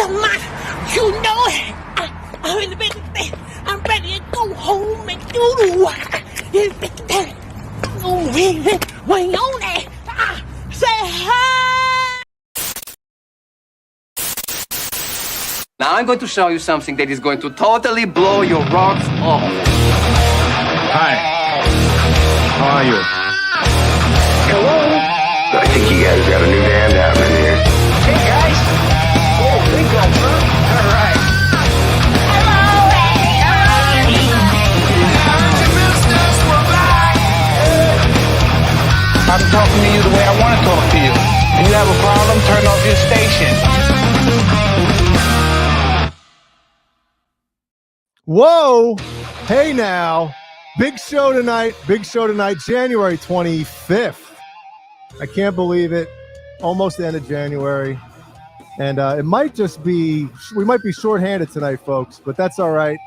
You know it. I'm ready to go home and do the work. Wait on it. Say hi. Now I'm going to show you something that is going to totally blow your rocks off. Hi. How are you? Hello? I think you guys got a new band happening here. Hey guys! Oh, big guy, huh? All right. I'm talking to you the way I want to talk to you. If you have a problem, turn off your station. Whoa! Hey now. Big show tonight. January 25th. I can't believe it. Almost the end of January. And it might just be, we might be shorthanded tonight, folks, but that's all right.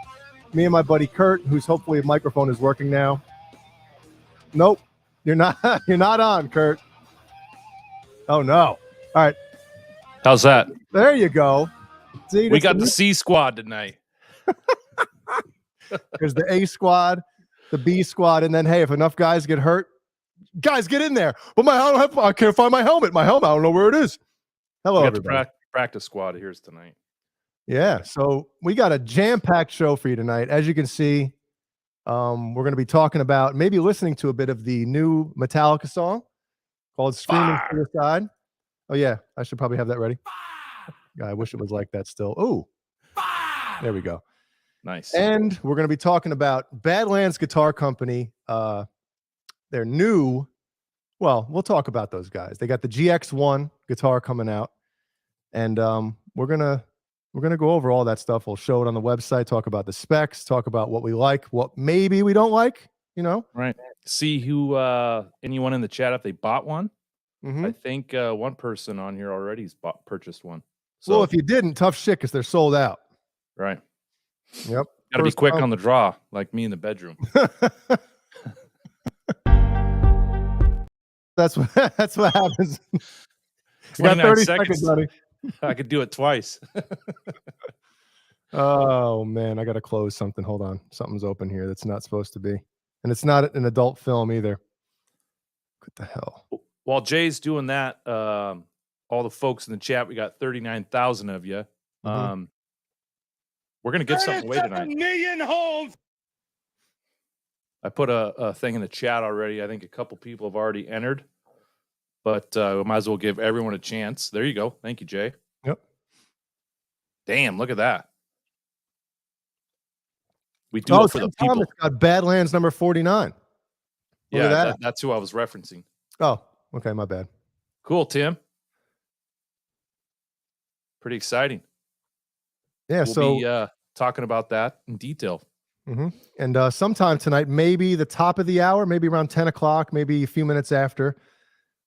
Me and my buddy Kurt, whose hopefully microphone is working now. Nope. You're not on, Kurt. Oh no. All right. How's that? There you go. See, We got the C squad tonight. There's the A squad, the B squad, and then hey, if enough guys get hurt, guys get in there. But I can't find my helmet. I don't know where it is. Hello, We got everybody. the practice squad here's tonight. Yeah, so we got a jam-packed show for you tonight. As you can see, we're going to be talking about maybe listening to a bit of the new Metallica song called "Screaming Suicide." Oh yeah, I should probably have that ready. I wish it was like that still. Oh, there we go. Nice. And we're going to be talking about Badlands Guitar Company. Their new, well, we'll talk about those guys. They got the GX1 guitar coming out, and we're gonna go over all that stuff. We'll show it on the website. Talk about the specs. Talk about what we like, what maybe we don't like. You know, Right. See who anyone in the chat if they bought one. I think one person on here already's purchased one. So well, if you didn't, tough shit because they're sold out. right. Yep. Got to be First quick time. on the draw, like me in the bedroom. That's what happens. You got 29 30 seconds. seconds, buddy. I could do it twice. Oh man, I gotta close something. Hold on. Something's open here that's not supposed to be. And it's not an adult film either. What the hell? While Jay's doing that, all the folks in the chat, we got 39,000 of you. We're gonna give something away tonight. Million homes. I put a thing in the chat already. I think a couple people have already entered, but we might as well give everyone a chance. There you go. Thank you, Jay. Yep. Damn, look at that. We do it for the Tim people. Thomas got Badlands number 49. Look at Yeah, that. that's who I was referencing. Oh, okay, my bad. Cool, Tim. Pretty exciting. Yeah, We'll be talking about that in detail. And sometime tonight, maybe the top of the hour, maybe around 10 o'clock, maybe a few minutes after,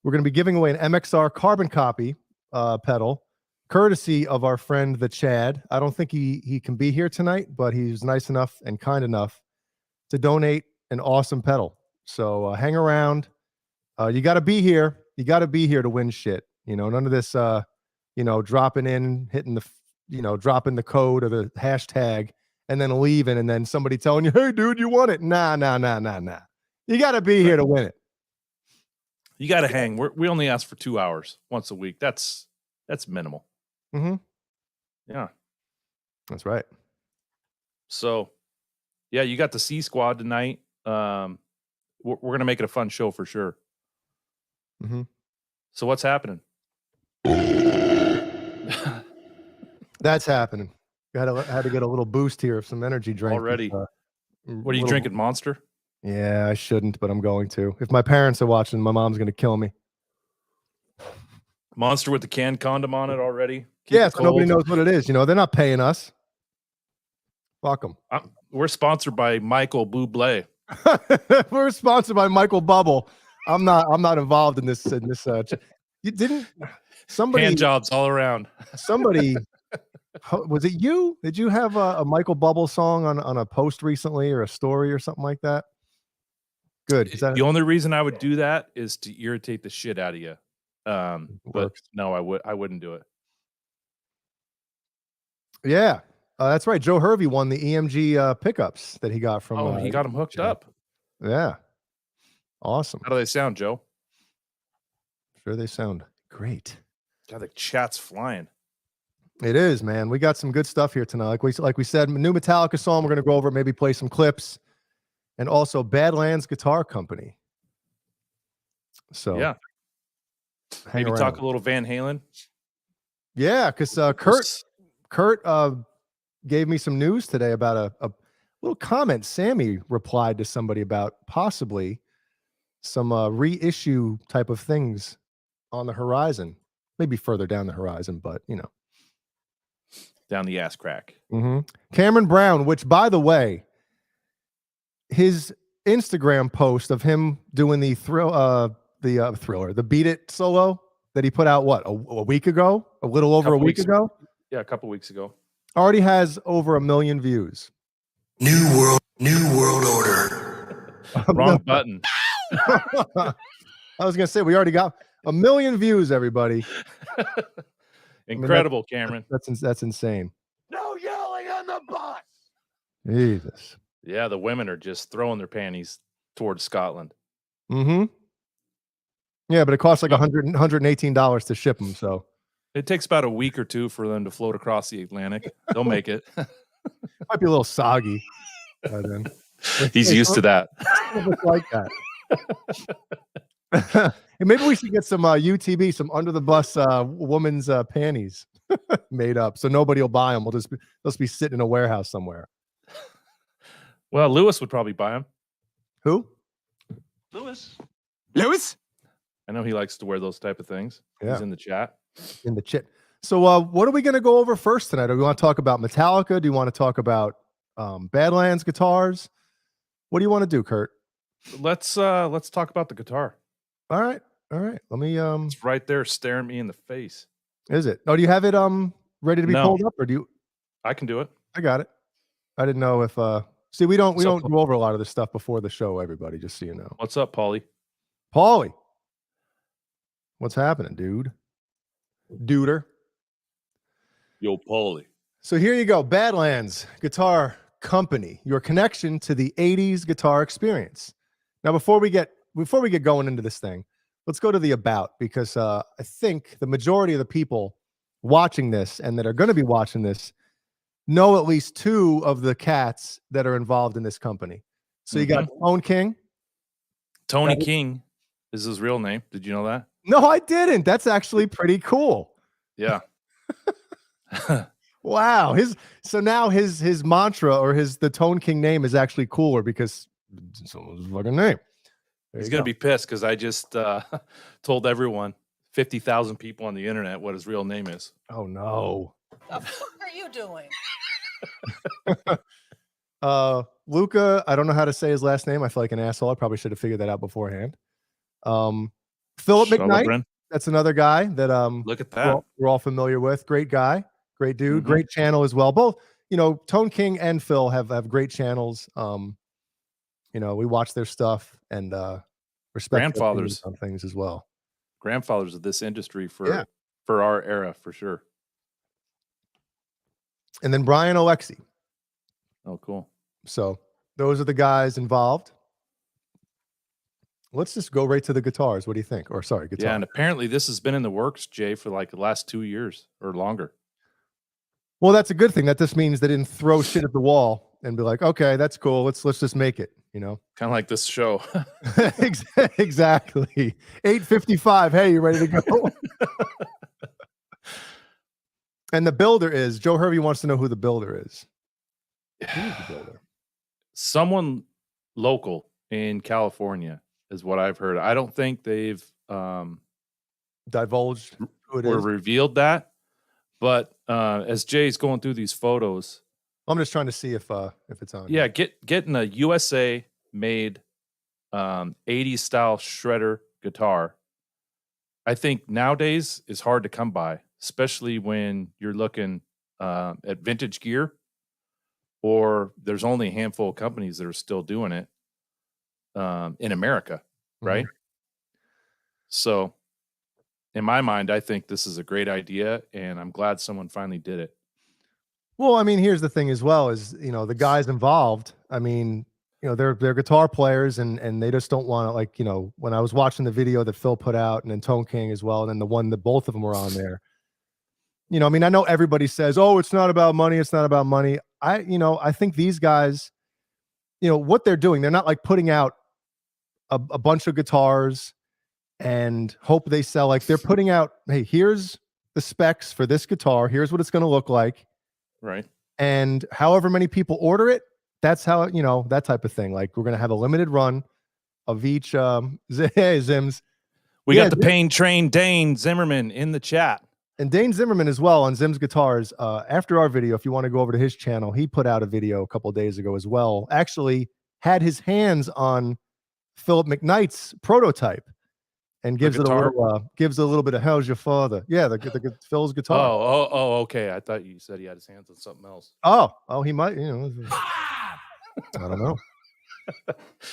we're going to be giving away an MXR carbon copy pedal, courtesy of our friend, the Chad. I don't think he can be here tonight, but he's nice enough and kind enough to donate an awesome pedal. So hang around. You got to be here. You got to be here to win shit. You know, none of this, dropping in, hitting the, dropping the code or the hashtag and then leaving and then somebody telling you, hey, dude, you won it. Nah. You got to be here to win it. You got to hang. We only ask for 2 hours once a week. That's minimal. Yeah. That's right. So, yeah, you got the C squad tonight. We're going to make it a fun show for sure. So what's happening? That's happening. Had to get a little boost here of some energy drink. Already. What are you drinking, Monster? Yeah, I shouldn't, but I'm going to. If my parents are watching, my mom's going to kill me. Monster with the canned condom on it already? Yeah, so nobody knows what it is. You know, they're not paying us. Fuck them. We're sponsored by Michael Bublé. We're sponsored by Michael Bubble. I'm not involved in this. You didn't somebody hand jobs all around. Somebody was it you? Did you have a Michael Bubble song on a post recently or a story or something like that? Good. The only reason I would do that is to irritate the shit out of you. But no, I wouldn't do it. Yeah, that's right. Joe Hervey won the EMG pickups that he got from. Oh, he got them hooked up. Yeah, awesome. How do they sound, Joe? Sure, they sound great. God, the chat's flying. It is, man. We got some good stuff here tonight. Like we said, new Metallica song. We're going to go over, maybe play some clips, and also Badlands Guitar Company. So yeah, maybe talk a little Van Halen. Yeah, because Kurt gave me some news today about a little comment Sammy replied to somebody about possibly some reissue type of things on the horizon, maybe further down the horizon, but you know, down the ass crack. Cameron Brown, which by the way, his Instagram post of him doing the thriller, the Beat It solo that he put out a week ago, a little over a week ago. Yeah, a couple weeks ago. Already has over 1 million views. New world order. Wrong button. I was gonna say we already got 1 million views, everybody. Incredible, Cameron. That's insane. No yelling on the bus. Jesus. Yeah, the women are just throwing their panties towards Scotland. Yeah, but it costs like $118 to ship them. So it takes about a week or two for them to float across the Atlantic. They'll make it. Might be a little soggy by then. He's used to that. It's like that. And maybe we should get some UTB, some under the bus woman's panties made up, so nobody will buy them. They'll just be sitting in a warehouse somewhere. Well, Lewis would probably buy them. Who? Lewis. I know he likes to wear those type of things. Yeah. He's in the chat. In the chat. So what are we going to go over first tonight? Do we want to talk about Metallica? Do you want to talk about Badlands guitars? What do you want to do, Kurt? Let's talk about the guitar. All right. Let me It's right there staring me in the face. Is it? Oh, do you have it ready to be pulled up, or do you? I can do it. I got it. I didn't know if see, we don't go over a lot of this stuff before the show, everybody, just so you know. What's up, Paulie? What's happening, dude? Duder. Yo, Paulie. So here you go. Badlands Guitar Company, your connection to the 80s guitar experience. Now, before we get going into this thing, let's go to the about, because I think the majority of the people watching this and that are going to be watching this know at least two of the cats that are involved in this company. So you got Tone King. Tony King is his real name. Did you know that? No, I didn't. That's actually pretty cool. Yeah. Wow. So now his mantra or the Tone King name is actually cooler because it's someone's fucking name. He's going to be pissed because I just told everyone, 50,000 people on the internet, what his real name is. Oh, no. The fuck are you doing? Luca, I don't know how to say his last name. I feel like an asshole. I probably should have figured that out beforehand. Philip McKnight, that's another guy that look at that. We're all familiar with. Great guy, great dude, great channel as well. Both, Tone King and Phil have great channels. We watch their stuff and respect grandfathers on things as well. Grandfathers of this industry for our era, for sure. And then Brian Alexi. Oh, cool. So those are the guys involved. Let's just go right to the guitars. What do you think? Or sorry, guitar. Yeah, and apparently this has been in the works, Jay, for like the last 2 years or longer. Well, that's a good thing. That just means they didn't throw shit at the wall and be like, okay, that's cool. Let's just make it, Kind of like this show. Exactly. 8:55. Hey, you ready to go? And the builder is Joe Hervey wants to know who the builder is. Who's the builder? Someone local in California is what I've heard. I don't think they've divulged who it or is. Revealed that. But as Jay's going through these photos, I'm just trying to see if it's on. Yeah, getting a USA made 80s style shredder guitar, I think nowadays is hard to come by, especially when you're looking at vintage gear, or there's only a handful of companies that are still doing it in America, right? So in my mind, I think this is a great idea, and I'm glad someone finally did it. Well, I mean, here's the thing as well is, the guys involved, I mean, they're guitar players and they just don't want to, like, when I was watching the video that Phil put out and then Tone King as well, and then the one that both of them were on there, I mean, I know everybody says, oh, it's not about money. It's not about money. I think these guys, what they're doing, they're not like putting out a bunch of guitars and hope they sell. Like, they're putting out, hey, here's the specs for this guitar. Here's what it's going to look like. Right. And however many people order it, that's how, that type of thing. Like, we're going to have a limited run of each, Zims. We got the Pain Train Dane Zimmerman in the chat. And Dane Zimmerman as well on Zim's Guitars. After our video, if you want to go over to his channel, he put out a video a couple of days ago as well. Actually had his hands on Philip McKnight's prototype and gives it a little bit of how's your father? Yeah, the Phil's guitar. Oh, okay. I thought you said he had his hands on something else. Oh, he might. I don't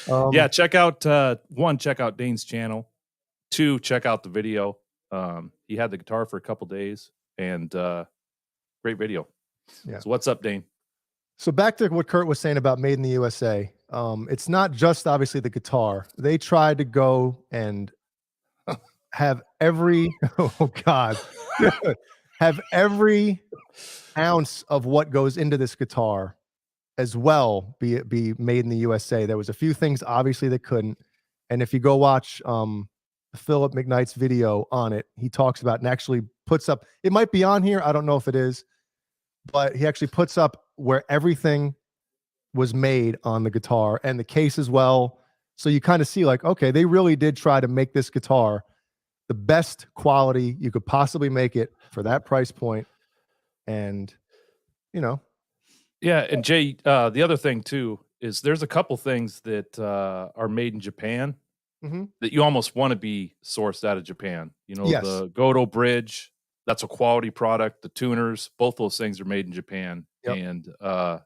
know. Yeah, check out check out Dane's channel. 2, check out the video. He had the guitar for a couple days and great video. Yeah. So what's up, Dane? So back to what Kurt was saying about Made in the USA. It's not just obviously the guitar. They tried to go and have every have every ounce of what goes into this guitar as well be made in the USA. There was a few things obviously that couldn't. And if you go watch Philip McKnight's video on it, he talks about and actually puts up, it might be on here, I don't know if it is, but he actually puts up where everything was made on the guitar and the case as well. So you kind of see like, okay, they really did try to make this guitar the best quality you could possibly make it for that price point. And, Yeah, and Jay, the other thing too is there's a couple things that are made in Japan that you almost want to be sourced out of Japan. Yes. The Goto Bridge, that's a quality product. The tuners, both those things are made in Japan, and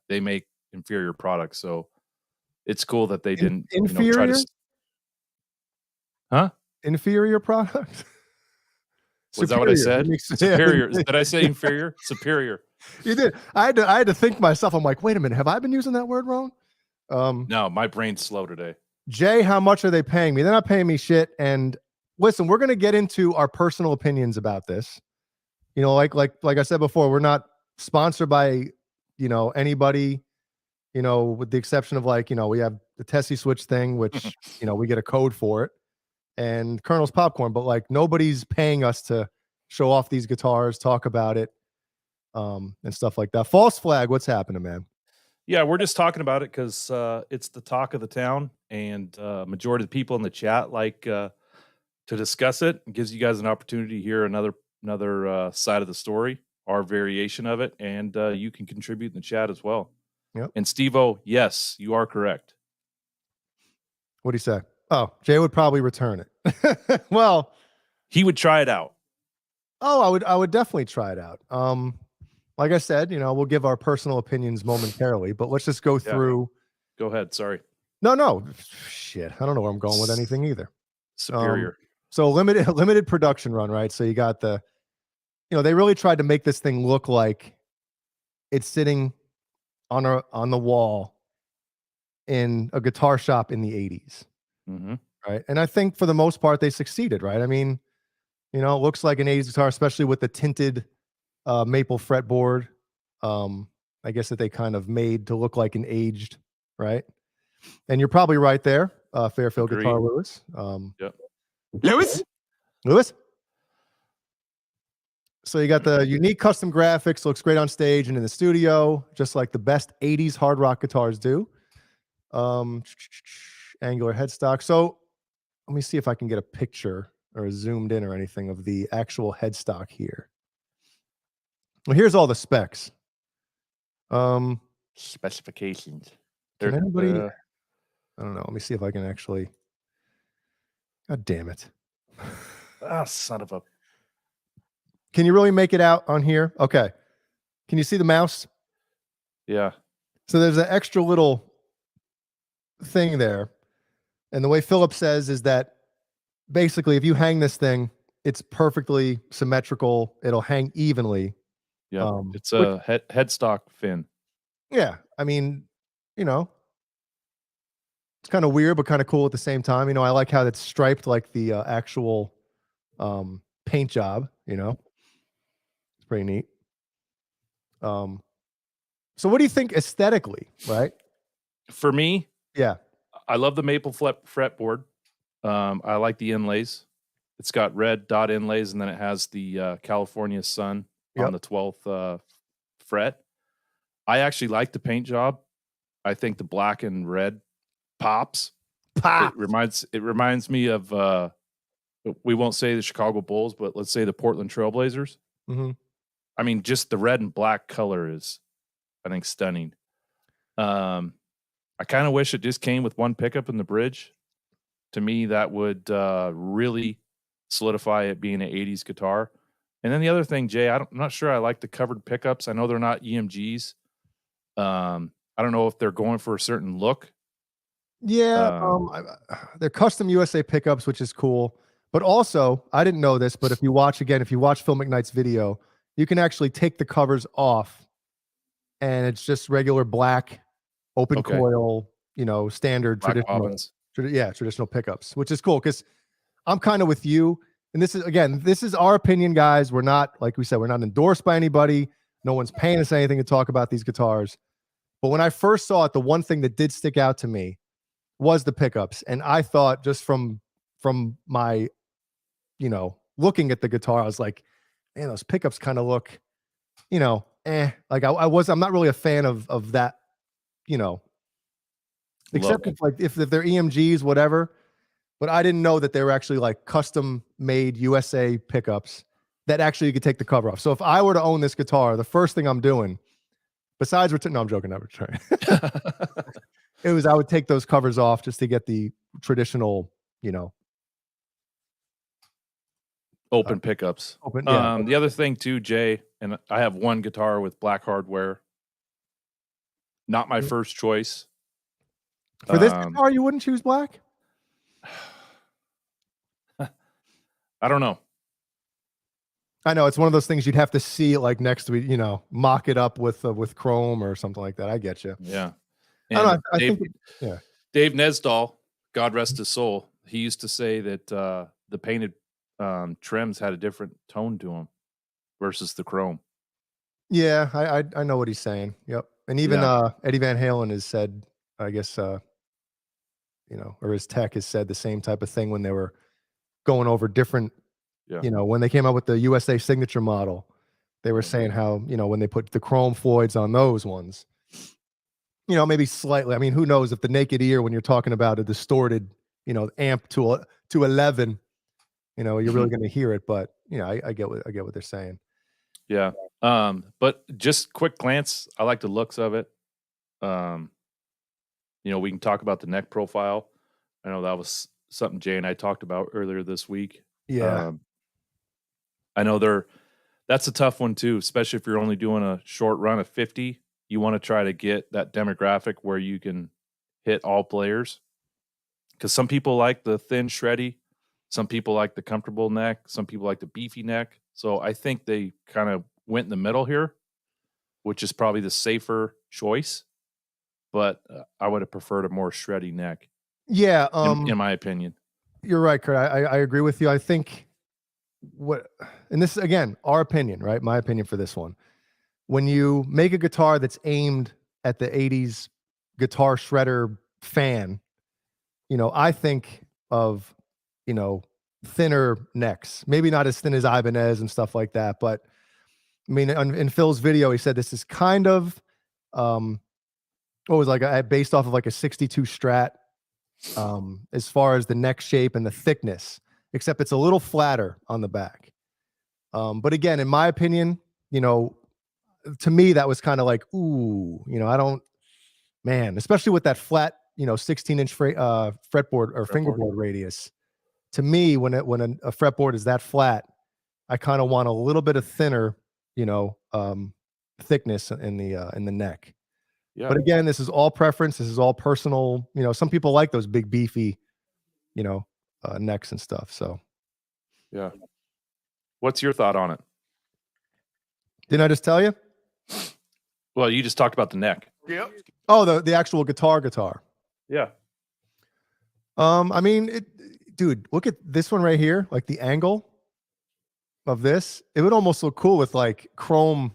they make inferior products. So it's cool that they didn't inferior. Try to, huh? Inferior product. Was that what I said? Superior. Did I say inferior? Superior. You did. I had to think myself. I'm like, wait a minute, have I been using that word wrong? No, my brain's slow today. Jay, how much are they paying me? They're not paying me shit. And listen, we're going to get into our personal opinions about this. Like I said before, we're not sponsored by, anybody, with the exception of we have the Tessie Switch thing, which, we get a code for it, and Colonel's Popcorn, but nobody's paying us to show off these guitars, talk about it, and stuff like that. False Flag, what's happening, man? Yeah, we're just talking about it because it's the talk of the town, and majority of the people in the chat like to discuss it. It gives you guys an opportunity to hear another side of the story, our variation of it, and you can contribute in the chat as well. Yep. And Steve-O, yes, you are correct. What do you say? Oh, Jay would probably return it. Well, he would try it out. Oh, I would definitely try it out. Like I said, we'll give our personal opinions momentarily, but let's just go through. Go ahead. Sorry. No. Shit. I don't know where I'm going with anything either. Superior. So limited production run, right? So you got they really tried to make this thing look like it's sitting on the wall in a guitar shop in the 80s. Right. And I think for the most part, they succeeded, right? I mean, it looks like an 80s guitar, especially with the tinted maple fretboard. I guess that they kind of made to look like an aged, right? And you're probably right there. Fairfield Agreed. Guitar Lewis. Yep. Lewis. So you got the unique custom graphics, looks great on stage and in the studio, just like the best 80s hard rock guitars do. Angular headstock. So let me see if I can get a picture or zoomed in or anything of the actual headstock here. Well, here's all the specs. Specifications. Can anybody? I don't know. Let me see if I can actually. God damn it! Son of a. Can you really make it out on here? Okay. Can you see the mouse? Yeah. So there's an extra little thing there, and the way Philip says is that basically, if you hang this thing, it's perfectly symmetrical. It'll hang evenly. Yeah, it's a headstock fin. Yeah, I mean, you know, it's kind of weird, but kind of cool at the same time. You know, I like how it's striped like the actual paint job. You know, it's pretty neat. So what do you think aesthetically? Right? For me, Yeah. I love the maple fretboard. I like the inlays. It's got red dot inlays, and then it has the California sun on the 12th fret. I actually like the paint job. I think the black and red pops. It reminds me of we won't say the Chicago Bulls, but let's say the Portland Trailblazers. Mm-hmm. I mean, just the red and black color is, I think, stunning. I kind of wish it just came with one pickup in the bridge. To me, that would really solidify it being an 80s guitar. And then the other thing, Jay, I'm not sure I like the covered pickups. I know they're not EMGs. I don't know if they're going for a certain look. Yeah, they're custom USA pickups, which is cool. But also, I didn't know this, but if you watch Phil McKnight's video, you can actually take the covers off, and it's just regular black, open coil, you know, standard Black traditional pickups, which is cool because I'm kind of with you. And this is our opinion, guys. We're not, like we said, we're not endorsed by anybody. No one's paying us anything to talk about these guitars. But when I first saw it, the one thing that did stick out to me was the pickups. And I thought, just from my, you know, looking at the guitar, I was like, man, those pickups kind of look, you know, like I'm not really a fan of that, you know, except if they're EMGs, whatever. But I didn't know that they were actually like custom made USA pickups that actually you could take the cover off. So if I were to own this guitar, the first thing I'm doing, besides return, no, I'm joking, not return. I would take those covers off just to get the traditional, you know, open pickups. The other thing too, Jay, and I have one guitar with black hardware. Not my first choice. For this guitar, you wouldn't choose black? I don't know. I know it's one of those things you'd have to see it like next to it, you know, mock it up with chrome or something like that. I get you. Yeah. And Dave Nesdahl, God rest his soul, he used to say that the painted trims had a different tone to them versus the chrome. Yeah, I know what he's saying. Yep. And even Eddie Van Halen has said, I guess, you know, or his tech has said the same type of thing when they were going over different, you know, when they came out with the USA signature model, they were saying how, you know, when they put the chrome Floyds on those ones, you know, maybe slightly, I mean, who knows if the naked ear, when you're talking about a distorted, you know, amp to 11, you know, you're really going to hear it. But, you know, I get what they're saying. Yeah. But just quick glance, I like the looks of it. You know, we can talk about the neck profile. I know that was something Jay and I talked about earlier this week. Yeah. I know that's a tough one too, especially if you're only doing a short run of 50. You want to try to get that demographic where you can hit all players. Because some people like the thin, shreddy. Some people like the comfortable neck. Some people like the beefy neck. So I think they kind of went in the middle here, which is probably the safer choice. But I would have preferred a more shreddy neck. Yeah. In my opinion. You're right, Kurt. I agree with you. I think and this is, again, our opinion, right? My opinion for this one. When you make a guitar that's aimed at the 80s guitar shredder fan, you know, I think of, you know, thinner necks, maybe not as thin as Ibanez and stuff like that. But I mean, in Phil's video, he said this is kind of, what was like based off of like a 62 Strat, as far as the neck shape and the thickness, except it's a little flatter on the back. But again, in my opinion, you know, to me, that was kind of like, ooh, you know, especially with that flat, you know, 16-inch fretboard or fingerboard radius. To me, when a fretboard is that flat, I kind of want a little bit of thinner, you know, thickness in the neck. Yeah. But again, this is all preference. This is all personal. You know, some people like those big beefy, you know, necks and stuff. So, yeah. What's your thought on it? Didn't I just tell you? Well, you just talked about the neck. Oh, the actual guitar. Yeah. I mean, dude, look at this one right here. Like the angle of this, it would almost look cool with like chrome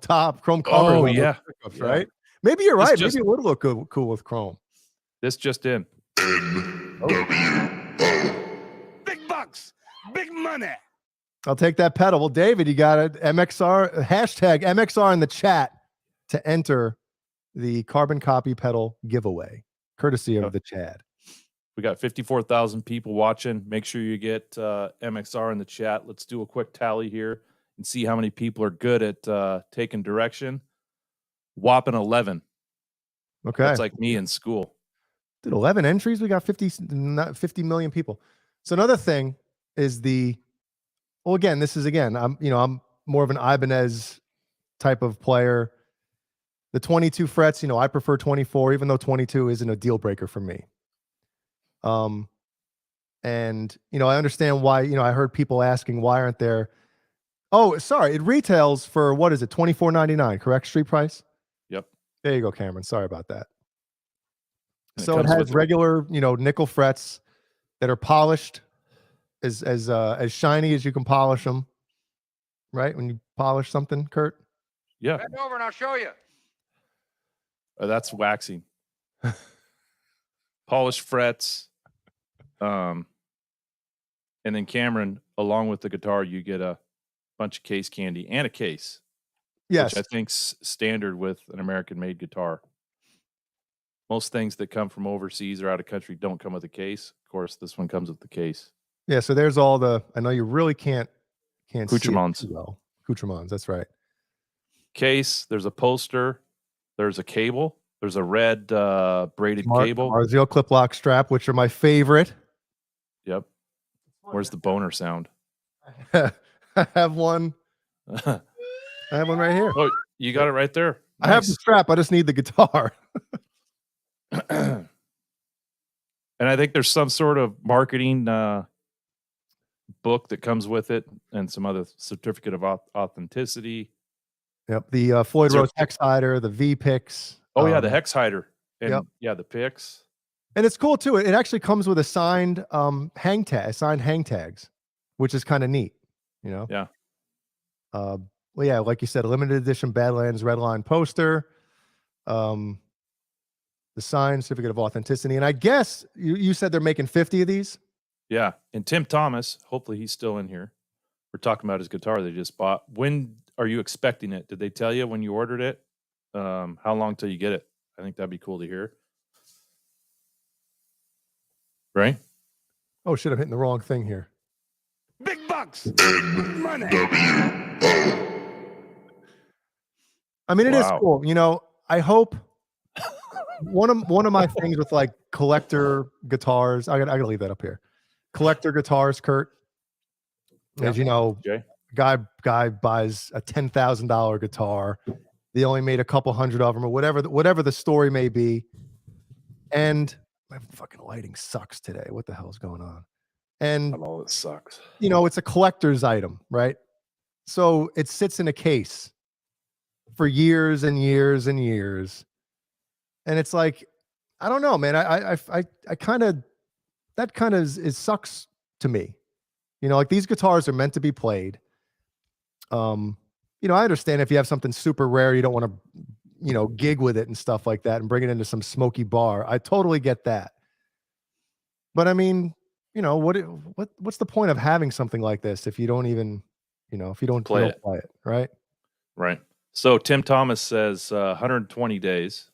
top, chrome cover. Oh, yeah. Right? Maybe you're This right. just- Maybe it would look cool with chrome. This just in. Big bucks, big money. I'll take that pedal. Well, David, you got it. MXR, hashtag MXR in the chat to enter the carbon copy pedal giveaway, courtesy of the Chad. We got 54,000 people watching. Make sure you get MXR in the chat. Let's do a quick tally here and see how many people are good at taking direction. Whopping 11. Okay. That's like me in school. Dude, 11 entries. We got 50 million people. So another thing is well, again, I'm more of an Ibanez type of player. The 22 frets, I prefer 24, even though 22 isn't a deal breaker for me. And I understand why, I heard people asking why aren't there. Oh, sorry. It retails for what is it? $24.99, correct? Street price? Yep. There you go, Cameron. Sorry about that. And So it comes has with- regular, nickel frets that are polished as shiny as you can polish them. Right? When you polish something, Kurt? Yeah. Bend over and I'll show you. That's waxing. Polished frets. And then Cameron, along with the guitar, you get a bunch of case candy and a case. Yes. Which I think's standard with an American-made guitar. Most things that come from overseas or out of country don't come with a case. Of course, this one comes with the case. Yeah, so there's all I know you really can't Accoutrements. see it too well. Accoutrements, that's right. Case, there's a poster, there's a cable, there's a red braided cable. Marzio clip lock strap, which are my favorite. Yep. Where's the boner sound? I have one. I have one right here. Oh, you got it right there. I have the strap. I just need the guitar. And I think there's some sort of marketing book that comes with it and some other certificate of authenticity. Yep. The Floyd Rose hex hider, the V picks. Oh, yeah, the hex hider. And Yep. yeah, the picks. And it's cool too. It actually comes with a signed hang tags, which is kind of neat, Yeah. Well, yeah, like you said, a limited edition Badlands red line poster. The signed certificate of authenticity. And I guess you said they're making 50 of these? Yeah. And Tim Thomas, hopefully he's still in here. We're talking about his guitar they just bought. When are you expecting it? Did they tell you when you ordered it? How long till you get it? I think that'd be cool to hear. Right? Oh shit, I'm hitting the wrong thing here. Big bucks, big money. I mean, it is Wow. cool. I hope one of my things with like collector guitars, I gotta leave that up here. Collector guitars, Kurt. As you know, Jay? guy buys a $10,000 guitar. They only made a couple hundred of them, or whatever the story may be. And my fucking lighting sucks today. What the hell is going on? And Oh, it sucks. it's a collector's item, right? So it sits in a case for years and years and years. And it's like, I don't know, man. I kind of, that kind of is sucks to me. Like these guitars are meant to be played. I understand if you have something super rare, you don't want to, gig with it and stuff like that and bring it into some smoky bar. I totally get that. But I mean, what's the point of having something like this if you don't even, if you don't Play play it, right? Right. So Tim Thomas says 120 days.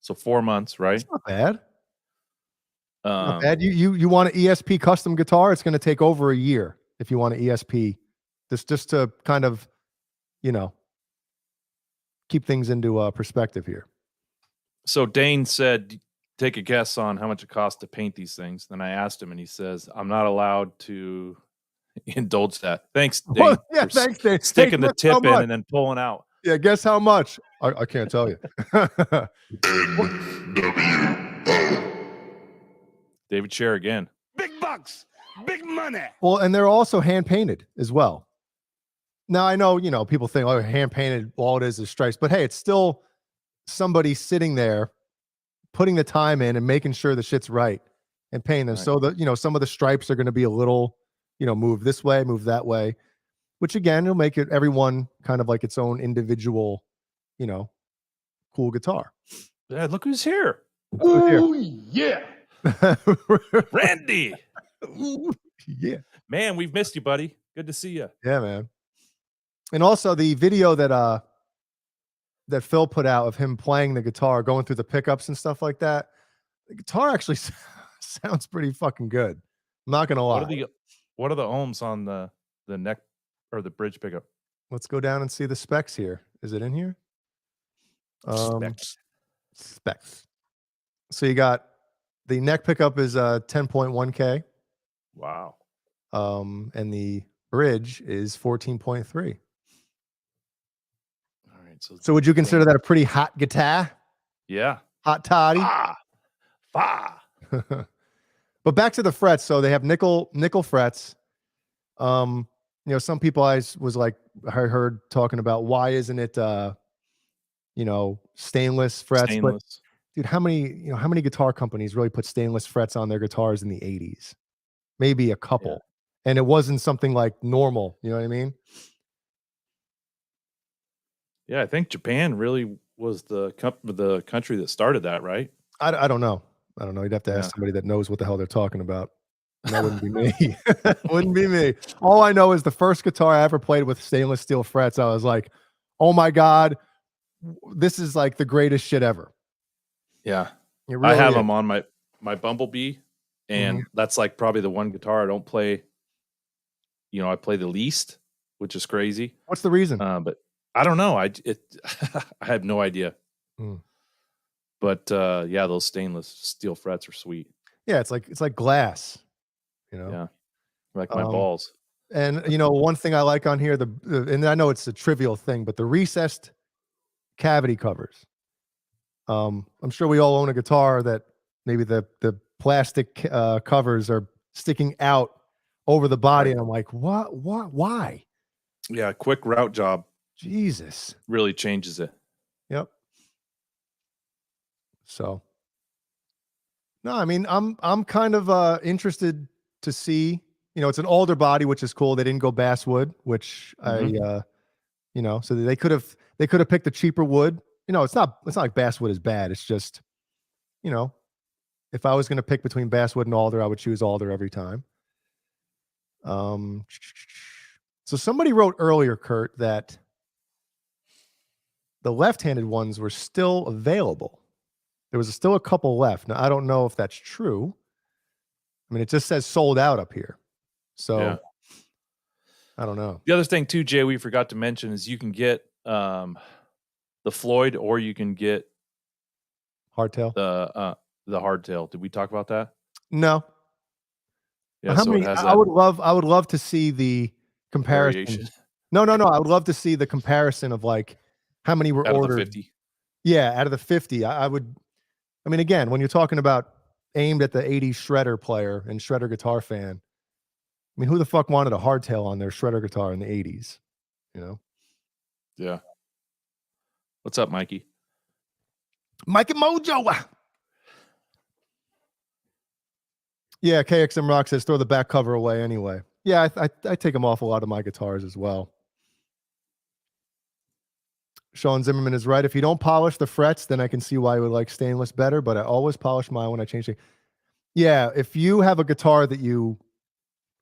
So 4 months, right? It's not bad. Not Um, bad. You want an ESP custom guitar? It's going to take over a year if you want an ESP. Just to kind of, keep things into perspective here. So Dane said, take a guess on how much it costs to paint these things. Then I asked him and he says, I'm not allowed to indulge that. Thanks, Dane. Well, yeah, for thanks, Dane. Sticking Hey, the guess how tip in much? and then pulling out. Yeah, guess how much? I can't tell you. David Scher again. Big bucks, big money. Well, and they're also hand painted as well. Now I know, people think, oh, hand painted, all it is stripes, but hey, it's still somebody sitting there putting the time in and making sure the shit's right and painting them. Right. So that, some of the stripes are going to be a little, move this way, move that way, which again, it'll make it everyone kind of like its own individual, cool guitar. Yeah, look who's here. Ooh, yeah. Randy. Yeah. Man, we've missed you, buddy. Good to see you. Yeah, man. And also the video that Phil put out of him playing the guitar, going through the pickups and stuff like that. The guitar actually sounds pretty fucking good. I'm not gonna lie. What are the ohms on the neck or the bridge pickup? Let's go down and see the specs here. Is it in here? Specs. So you got the neck pickup is 10.1K. Wow. And the bridge is 14.3. All right. So would you consider that a pretty hot guitar? Yeah. Hot toddy? Fa. But back to the frets. So they have nickel frets. Some people I heard talking about, why isn't it stainless frets? Stainless. But dude, how many guitar companies really put stainless frets on their guitars in the 80s? Maybe a couple. Yeah. And it wasn't something like normal, you know what I mean? Yeah, I think Japan really was the country that started that, right? I don't know. You'd have to ask somebody that knows what the hell they're talking about. And that wouldn't be me. Wouldn't be me. All I know is the first guitar I ever played with stainless steel frets, I was like, oh my God, this is like the greatest shit ever. Yeah. It really I have is. them on my Bumblebee, and that's like probably the one guitar I don't play. I play the least, which is crazy. What's the reason? But I don't know. I have no idea. But yeah, those stainless steel frets are sweet. Yeah, it's like glass, Yeah, like my balls. And one thing I like on here, and I know it's a trivial thing, but the recessed cavity covers. I'm sure we all own a guitar that maybe the plastic covers are sticking out over the body, and I'm like, what? Why? Yeah, quick route job. Jesus, really changes it. Yep. So, no, I mean, I'm kind of interested to see. It's an older body, which is cool. They didn't go basswood, which so they could have picked a cheaper wood. It's not like basswood is bad. It's just, if I was going to pick between basswood and alder, I would choose alder every time. So somebody wrote earlier, Kurt, that the left-handed ones were still available. There was still a couple left. Now, I don't know if that's true. I mean, it just says sold out up here. So yeah. I don't know. The other thing too, Jay, we forgot to mention is you can get the Floyd, or you can get hardtail. The hardtail. Did we talk about that? No. Yeah, How many? I would love to see the comparison. Variation. No. I would love to see the comparison of like how many were out ordered. Of the 50. Yeah, out of the 50, I would. I mean, again, when you're talking about aimed at the 80s shredder player and shredder guitar fan, I mean, who the fuck wanted a hardtail on their shredder guitar in the 80s? Yeah. What's up, Mikey? Mikey Mojo. Yeah, KXM Rock says throw the back cover away anyway. Yeah, I take them off a lot of my guitars as well. Sean Zimmerman is right. If you don't polish the frets, then I can see why you would like stainless better, but I always polish mine when I change it. Yeah, if you have a guitar that you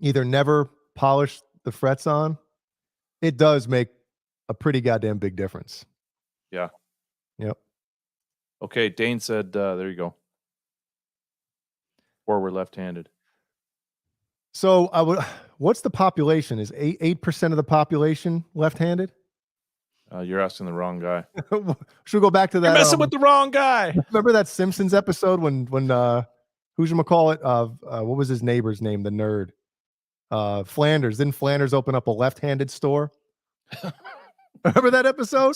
either never polish the frets on, it does make a pretty goddamn big difference. Yeah. Yep. Okay, Dane said, there you go. Or we're left-handed. So what's the population? Is 8% of the population left-handed? You're asking the wrong guy. Should we go back to that? You're messing with the wrong guy. Remember that Simpsons episode when who'shamacallit, what was his neighbor's name? The nerd. Flanders. Didn't Flanders open up a left-handed store? Remember that episode?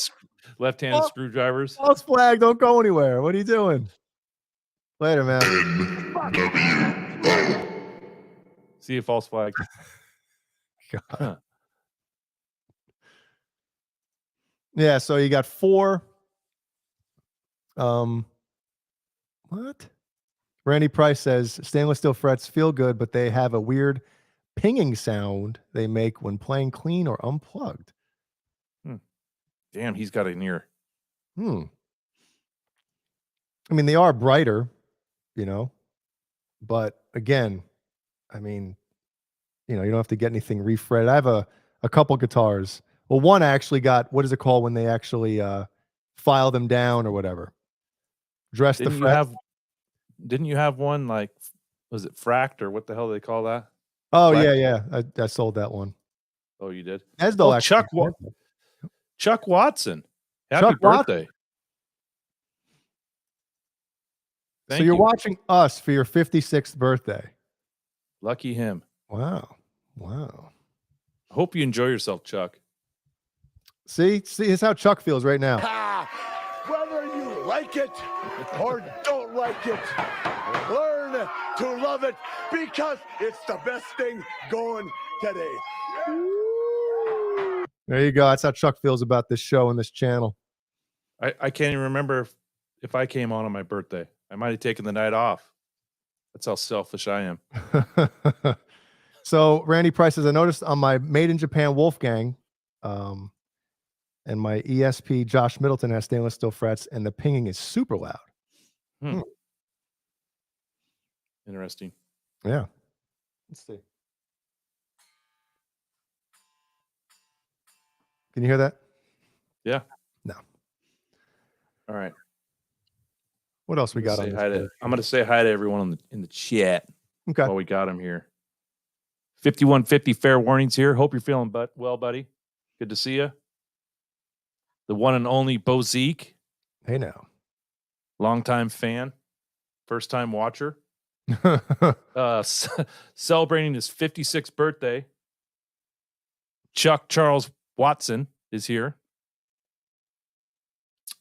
Left-handed screwdrivers. False flag, don't go anywhere. What are you doing? Later, man. See you, false flag. God. Yeah, so you got 4. What? Randy Price says stainless steel frets feel good, but they have a weird pinging sound they make when playing clean or unplugged. Damn, he's got an ear. I mean, they are brighter, but again, I mean, you don't have to get anything refretted. I have a couple guitars. Well, one actually got, what is it called when they actually file them down or whatever? Dress the fret. Didn't you have one like, was it fracked or what the hell do they call that? Oh, Flecked? yeah. I sold that one. Oh, you did? Esdell actually. Chuck Watson. Happy Chuck Watson. birthday. So you're watching us for your 56th birthday. Lucky him. Wow. Hope you enjoy yourself, Chuck. See, here's how Chuck feels right now. Whether you like it or don't like it, learn to love it because it's the best thing going today. There you go. That's how Chuck feels about this show and this channel. I can't even remember if I came on my birthday. I might have taken the night off. That's how selfish I am. So Randy Price says, I noticed on my Made in Japan Wolfgang and my ESP Josh Middleton has stainless steel frets and the pinging is super loud. Interesting. Yeah. Let's see. Can you hear that? Yeah. No. All right. What else we got on this page? I'm going to say hi to everyone in the chat. Okay. While we got him here. 5150 fair warnings here. Hope you're feeling well, buddy. Good to see you. The one and only Bo Zeke. Hey now. Longtime fan. First time watcher. Celebrating his 56th birthday. Chuck Charles Watson is here.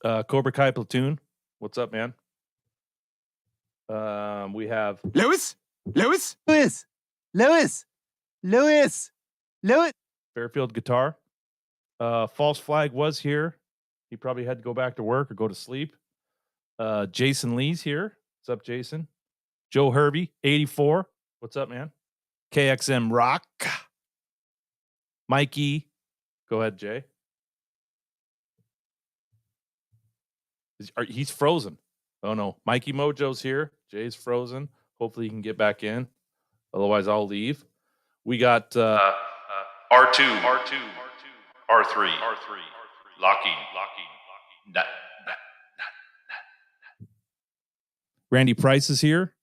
Cobra Kai Platoon. What's up, man? We have Lewis. Fairfield Guitar. False Flag was here. He probably had to go back to work or go to sleep. Jason Lee's here. What's up, Jason? Joe Hervey, 84. What's up, man? KXM Rock. Mikey. Go ahead, Jay. He's frozen. Oh, no. Mikey Mojo's here. Jay's frozen. Hopefully he can get back in. Otherwise, I'll leave. We got R2, R3, locking. Randy Price is here.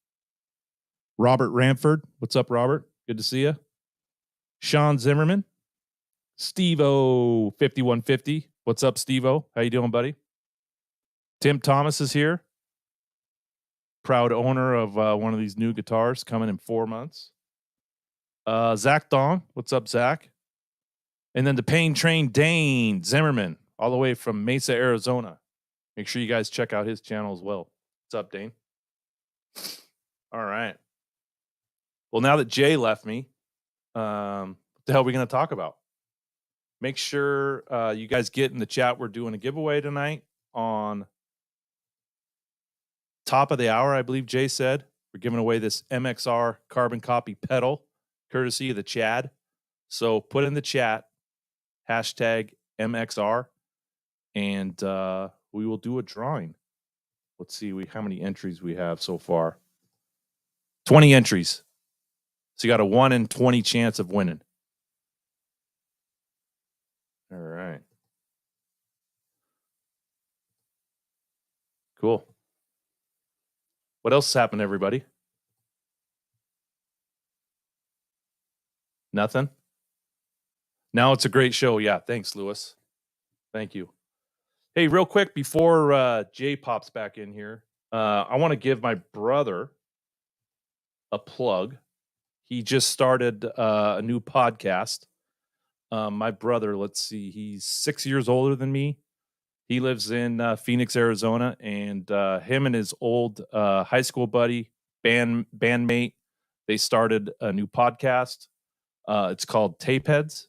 Robert Ramford. What's up, Robert? Good to see you. Sean Zimmerman. Steve-O 5150. What's up, Steve-O? How you doing, buddy? Tim Thomas is here. Proud owner of one of these new guitars coming in 4 months. Zach Dong. What's up, Zach? And then the Pain Train Dane Zimmerman, all the way from Mesa, Arizona. Make sure you guys check out his channel as well. What's up, Dane? All right. Well, now that Jay left me, what the hell are we going to talk about? Make sure you guys get in the chat. We're doing a giveaway tonight on top of the hour, I believe Jay said. We're giving away this MXR carbon copy pedal, courtesy of the Chad. So put in the chat, hashtag MXR, and we will do a drawing. Let's see how many entries we have so far. 20 entries. So you got a 1 in 20 chance of winning. All right. Cool. What else has happened, everybody? Nothing? Now it's a great show. Yeah, thanks, Lewis. Thank you. Hey, real quick, before Jay pops back in here, I want to give my brother a plug. He just started a new podcast. My brother, let's see, he's 6 years older than me. He lives in Phoenix, Arizona, and him and his old high school buddy, bandmate, they started a new podcast. It's called Tape Heads.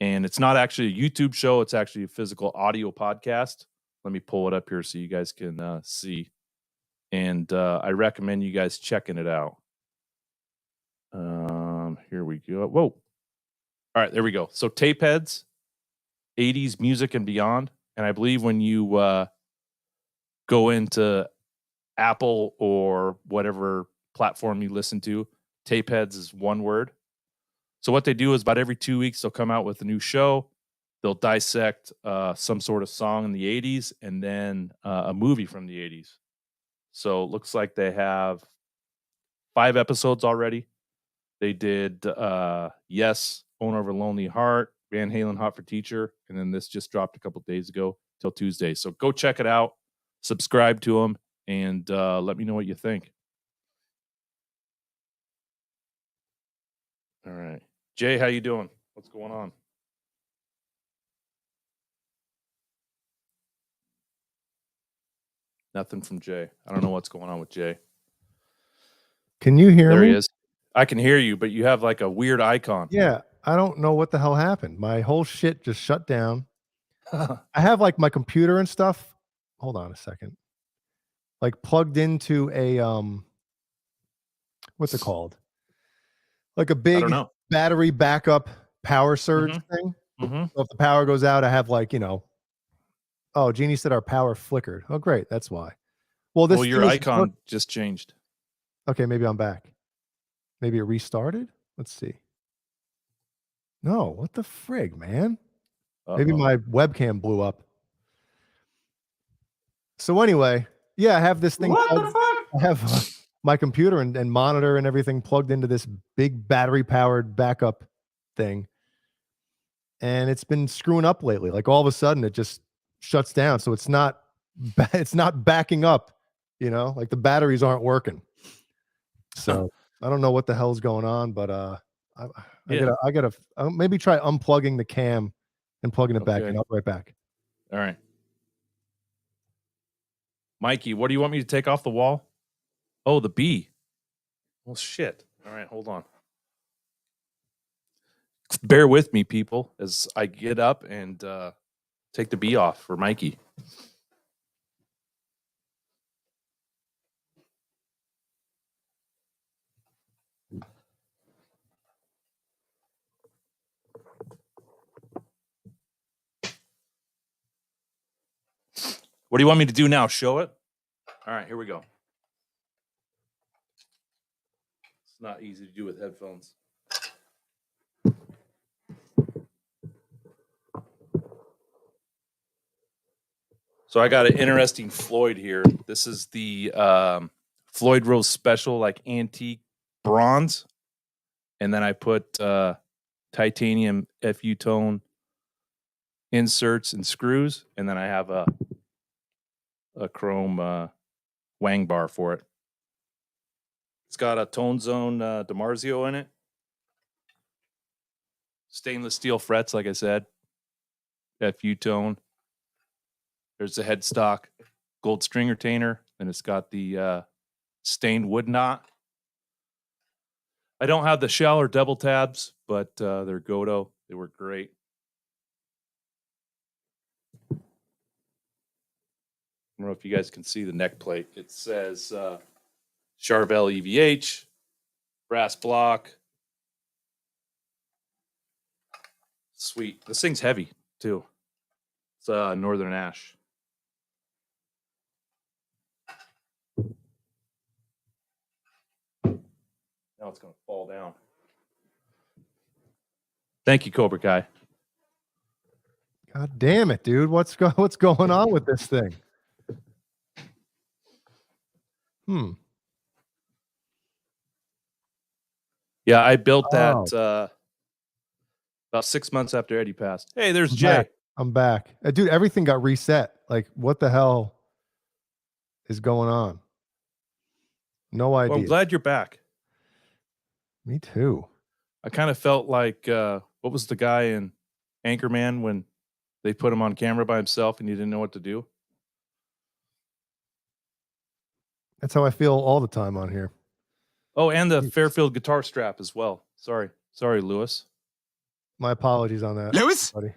And it's not actually a YouTube show. It's actually a physical audio podcast. Let me pull it up here so you guys can see. And I recommend you guys checking it out. Here we go. Whoa. All right, there we go. So Tapeheads, 80s music and beyond. And I believe when you go into Apple or whatever platform you listen to, Tapeheads is one word. So what they do is about every 2 weeks, they'll come out with a new show. They'll dissect some sort of song in the 80s and then a movie from the 80s. So it looks like they have 5 episodes already. They did Yes, Owner of a Lonely Heart, Van Halen, Hot for Teacher, and then this just dropped a couple days ago till Tuesday. So go check it out, subscribe to them, and let me know what you think. All right. Jay, how you doing? What's going on? Nothing from Jay. I don't know what's going on with Jay. Can you hear There me? he is. I can hear you, but you have like a weird icon. Yeah, I don't know what the hell happened. My whole shit just shut down. I have like my computer and stuff. Hold on a second. Like plugged into a what's it called? Like a I big don't know. battery backup power surge thing. Mm-hmm. So if the power goes out, I have like, oh, Jeannie said our power flickered. Oh, great. That's why. Well, Your icon just changed. Okay, maybe I'm back. Maybe it restarted. Let's see. No, what the frig, man? Maybe my webcam blew up. So anyway, yeah, I have this thing. What the fuck? I have my computer and monitor and everything plugged into this big battery-powered backup thing. And it's been screwing up lately. Like all of a sudden it just shuts down. So it's not backing up, like the batteries aren't working. So I don't know what the hell's going on, but I gotta maybe try unplugging the cam and plugging it back in. I'll be right back. All right. Mikey, what do you want me to take off the wall? Oh, the bee. Well, shit. All right, hold on. Bear with me, people, as I get up and take the bee off for Mikey. What do you want me to do now? Show it? All right, here we go. It's not easy to do with headphones. So I got an interesting Floyd here. This is the Floyd Rose Special, like antique bronze. And then I put titanium FU tone inserts and screws. And then I have a chrome wang bar for it. It's got a Tone Zone DiMarzio in it. Stainless steel frets, like I said. FU tone. There's the headstock gold string retainer. And it's got the stained wood knot. I don't have the shell or double tabs, but they're Godo. They work great. I don't know if you guys can see the neck plate. It says Charvel EVH, brass block. Sweet. This thing's heavy, too. It's Northern Ash. Now it's going to fall down. Thank you, Cobra Kai. God damn it, dude. What's going on with this thing? Yeah, I built that about 6 months after Eddie passed. Hey, there's Jay. I'm back. Dude, everything got reset. Like, what the hell is going on? No idea. Well, I'm glad you're back. Me too. I kind of felt like, what was the guy in Anchorman when they put him on camera by himself and he didn't know what to do? That's how I feel all the time on here. Oh, and the Fairfield guitar strap as well. Sorry, Lewis. My apologies on that, Lewis? buddy.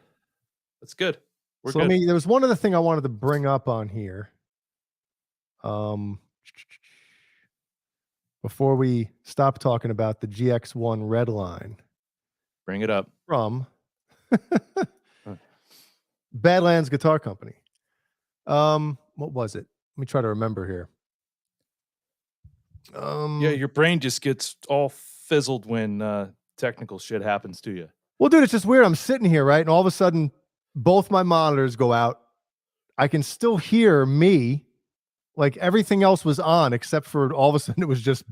That's good. We're So good. there was one other thing I wanted to bring up on here. Before we stop talking about the GX1 red line Bring it up. from Badlands Guitar Company. What was it? Let me try to remember here. Yeah, your brain just gets all fizzled when technical shit happens to you. Well, dude, it's just weird. I'm sitting here, right? And all of a sudden, both my monitors go out. I can still hear me. Like everything else was on, except for all of a sudden it was just,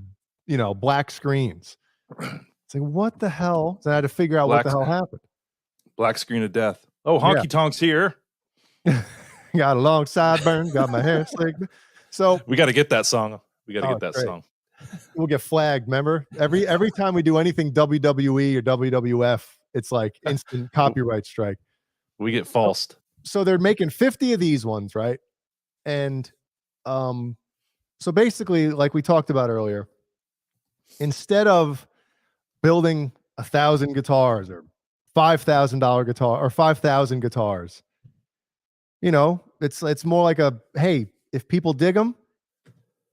black screens. It's like, what the hell? So I had to figure out what the hell happened. Black screen of death. Oh, Honky Tonk's here. Got a long sideburn. Got my hair slicked. So we got to get that song. We got to get that great. song. We'll get flagged. Remember, every time we do anything WWE or WWF, it's like instant copyright strike. We get falsed. So they're making 50 of these ones, right? And so basically, like we talked about earlier, instead of building 1,000 guitars or $5,000 guitar or 5,000 guitars, it's more like hey, if people dig them,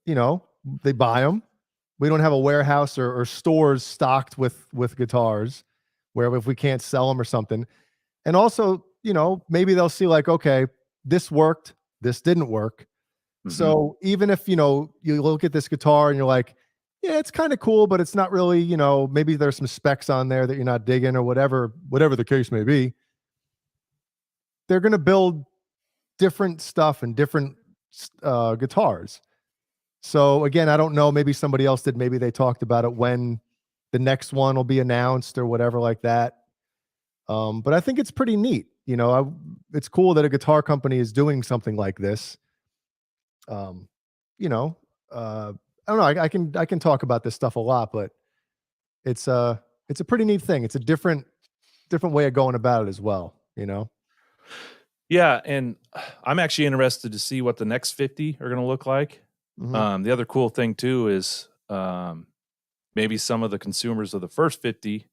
they buy them. We don't have a warehouse or stores stocked with guitars where if we can't sell them or something. And also, maybe they'll see like, okay, this worked, this didn't work. Mm-hmm. So even if, you look at this guitar and you're like, yeah, it's kind of cool, but it's not really, maybe there's some specs on there that you're not digging or whatever the case may be. They're going to build different stuff and different guitars. So again, I don't know, maybe somebody else did, maybe they talked about it when the next one will be announced or whatever like that. But I think it's pretty neat. It's cool that a guitar company is doing something like this. I don't know. I can talk about this stuff a lot, but it's a pretty neat thing. It's a different way of going about it as well. Yeah, and I'm actually interested to see what the next 50 are going to look like. Mm-hmm. The other cool thing too is maybe some of the consumers of the first 50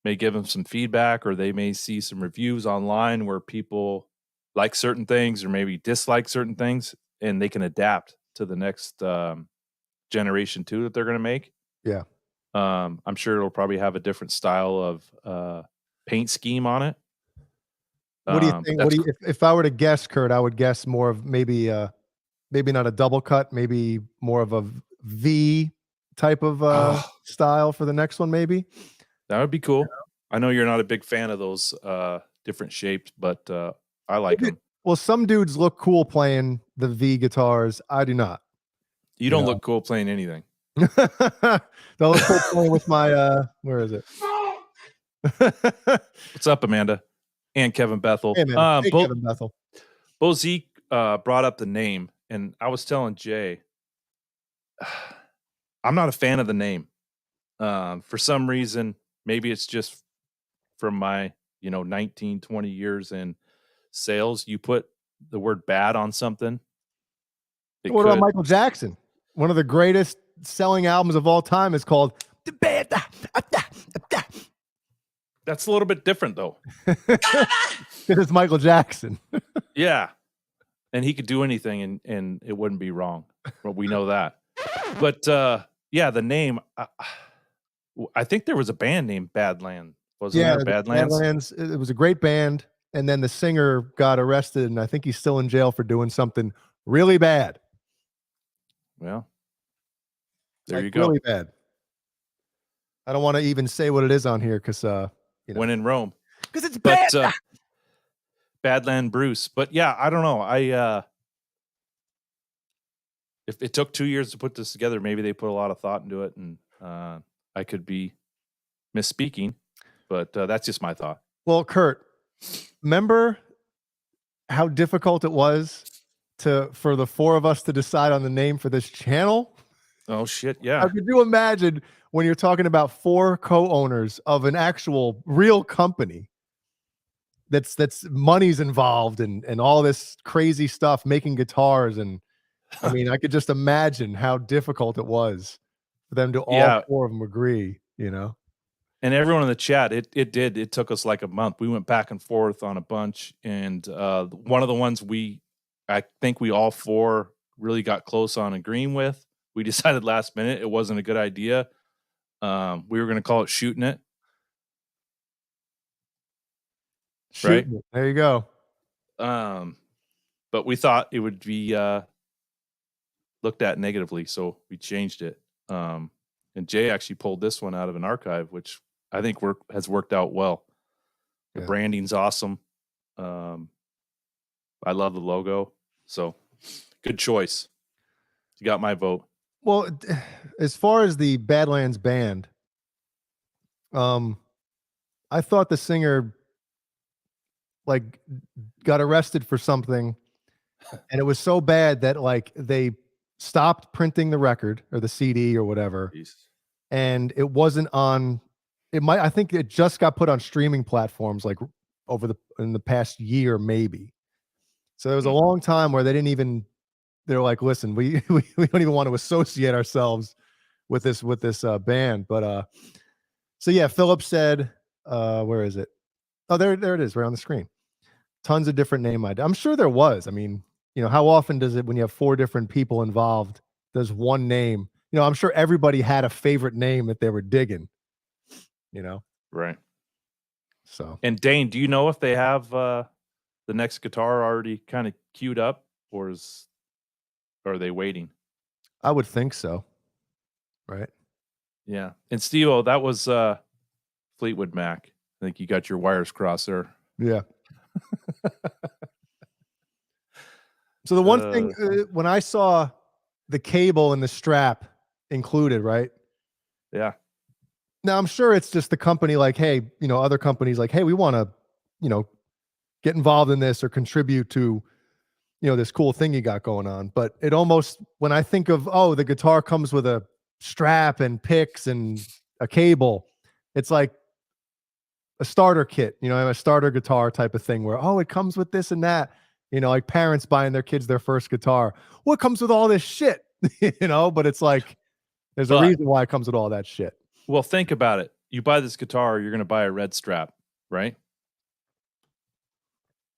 may give them some feedback, or they may see some reviews online where people like certain things or maybe dislike certain things, and they can adapt to the next generation too that they're going to make. Yeah. I'm sure it'll probably have a different style of paint scheme on it. What do you think? If I were to guess, Kurt, I would guess more of maybe not a double cut, maybe more of a V type of style for the next one, maybe. That would be cool. I know you're not a big fan of those different shapes, but I like them. Well, some dudes look cool playing the V guitars. I do not. You don't look cool playing anything. Don't look cool playing with my where is it? What's up, Amanda? And Kevin Bethel. Hey, man. Hey, Kevin Bethel. Bo Zeke brought up the name, and I was telling Jay, I'm not a fan of the name. For some reason, maybe it's just from my 19, 20 years in sales. You put the word bad on something. What about Michael Jackson? One of the greatest selling albums of all time is called The Bad. That's a little bit different, though. It's Michael Jackson. Yeah. And he could do anything and it wouldn't be wrong. Well, we know that. But yeah, the name, I think there was a band named Badlands. Wasn't there Badlands? Badlands? It was a great band. And then the singer got arrested, and I think he's still in jail for doing something really bad. Well, there you go. Really bad. I don't want to even say what it is on here because when in Rome, because it's bad. Badland Bruce. But yeah, I don't know. If it took 2 years to put this together, maybe they put a lot of thought into it, and I could be misspeaking, but that's just my thought. Well, Kurt, remember how difficult it was for the four of us to decide on the name for this channel? Oh shit, yeah. How could you imagine when you're talking about four co-owners of an actual real company that's money's involved and all this crazy stuff, making guitars, and I mean, I could just imagine how difficult it was for them to all four of them agree, And everyone in the chat, it took us like a month. We went back and forth on a bunch, and one of the ones I think we all four really got close on agreeing with. We decided last minute it wasn't a good idea. We were going to call it shooting it. Shooting it. There you go. But we thought it would be looked at negatively, so we changed it. And Jay actually pulled this one out of an archive, which I think has worked out well. The branding's awesome. I love the logo. So good choice. You got my vote. Well, as far as the Badlands band, I thought the singer like got arrested for something, and it was so bad that like they stopped printing the record or the CD or whatever. Jeez. And it wasn't on. I think it just got put on streaming platforms like in the past year, maybe. So there was a long time where they're like, listen, we don't even want to associate ourselves with this band. But so yeah, Philip said, where is it? Oh, there it is, right on the screen. Tons of different name ideas. I'm sure there was. I mean, how often does it, when you have 4 different people involved, does one name? I'm sure everybody had a favorite name that they were digging. Right. So. And Dane, do you know if they have the next guitar already kind of queued up, or are they waiting? I would think so. Right. Yeah. And Steve, that was Fleetwood Mac. I think you got your wires crossed there. Yeah. So the one thing, when I saw the cable and the strap included, right? Yeah. Now I'm sure it's just the company like, hey, other companies like, hey, we want to, get involved in this or contribute to, this cool thing you got going on. But it almost, when I think of, the guitar comes with a strap and picks and a cable, it's like a starter kit, a starter guitar type of thing where, it comes with this and that, like parents buying their kids their first guitar. What comes with all this shit, but it's like, there's a reason why it comes with all that shit. Well, think about it. You buy this guitar, you're going to buy a red strap, right?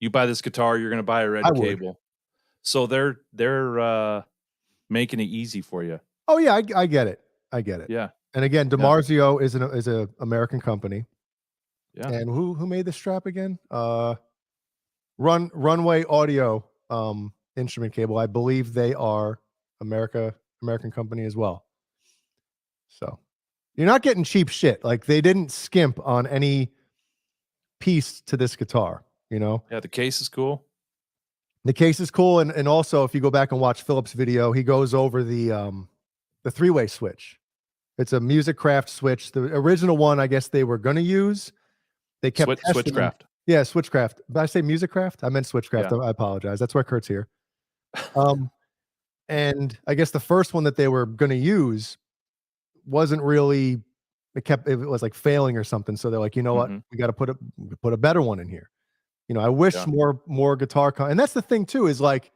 You buy this guitar, you're going to buy a red cable. So they're making it easy for you. Oh yeah, I get it. I get it. Yeah. And again, DiMarzio is an American company. Yeah. And who made the strap again? Runway Audio instrument cable. I believe they are American company as well. So you're not getting cheap shit. Like they didn't skimp on any piece to this guitar, Yeah, the case is cool. The case is cool, and also if you go back and watch Philip's video, he goes over the 3-way switch. It's a Musicraft switch. The original one, I guess they were going to use. They kept Switchcraft. Yeah, Switchcraft. Did I say Musicraft? I meant Switchcraft. Yeah. I apologize. That's why Kurt's here. And I guess the first one that they were going to use wasn't really. It was like failing or something. So they're like, you know what? We got to put a better one in here. I wish more guitar. And that's the thing too, is like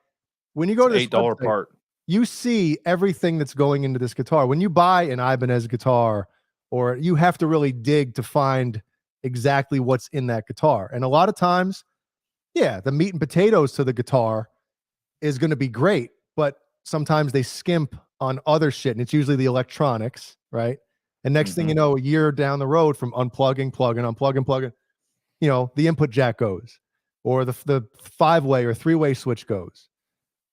when you go to this $8 part, you see everything that's going into this guitar. When you buy an Ibanez guitar, or you have to really dig to find exactly what's in that guitar. And a lot of times, the meat and potatoes to the guitar is going to be great, but sometimes they skimp on other shit, and it's usually the electronics, right? And next thing you know, a year down the road from unplugging, plugging, unplugging, plugging, the input jack goes, or the 5-way or 3-way switch goes,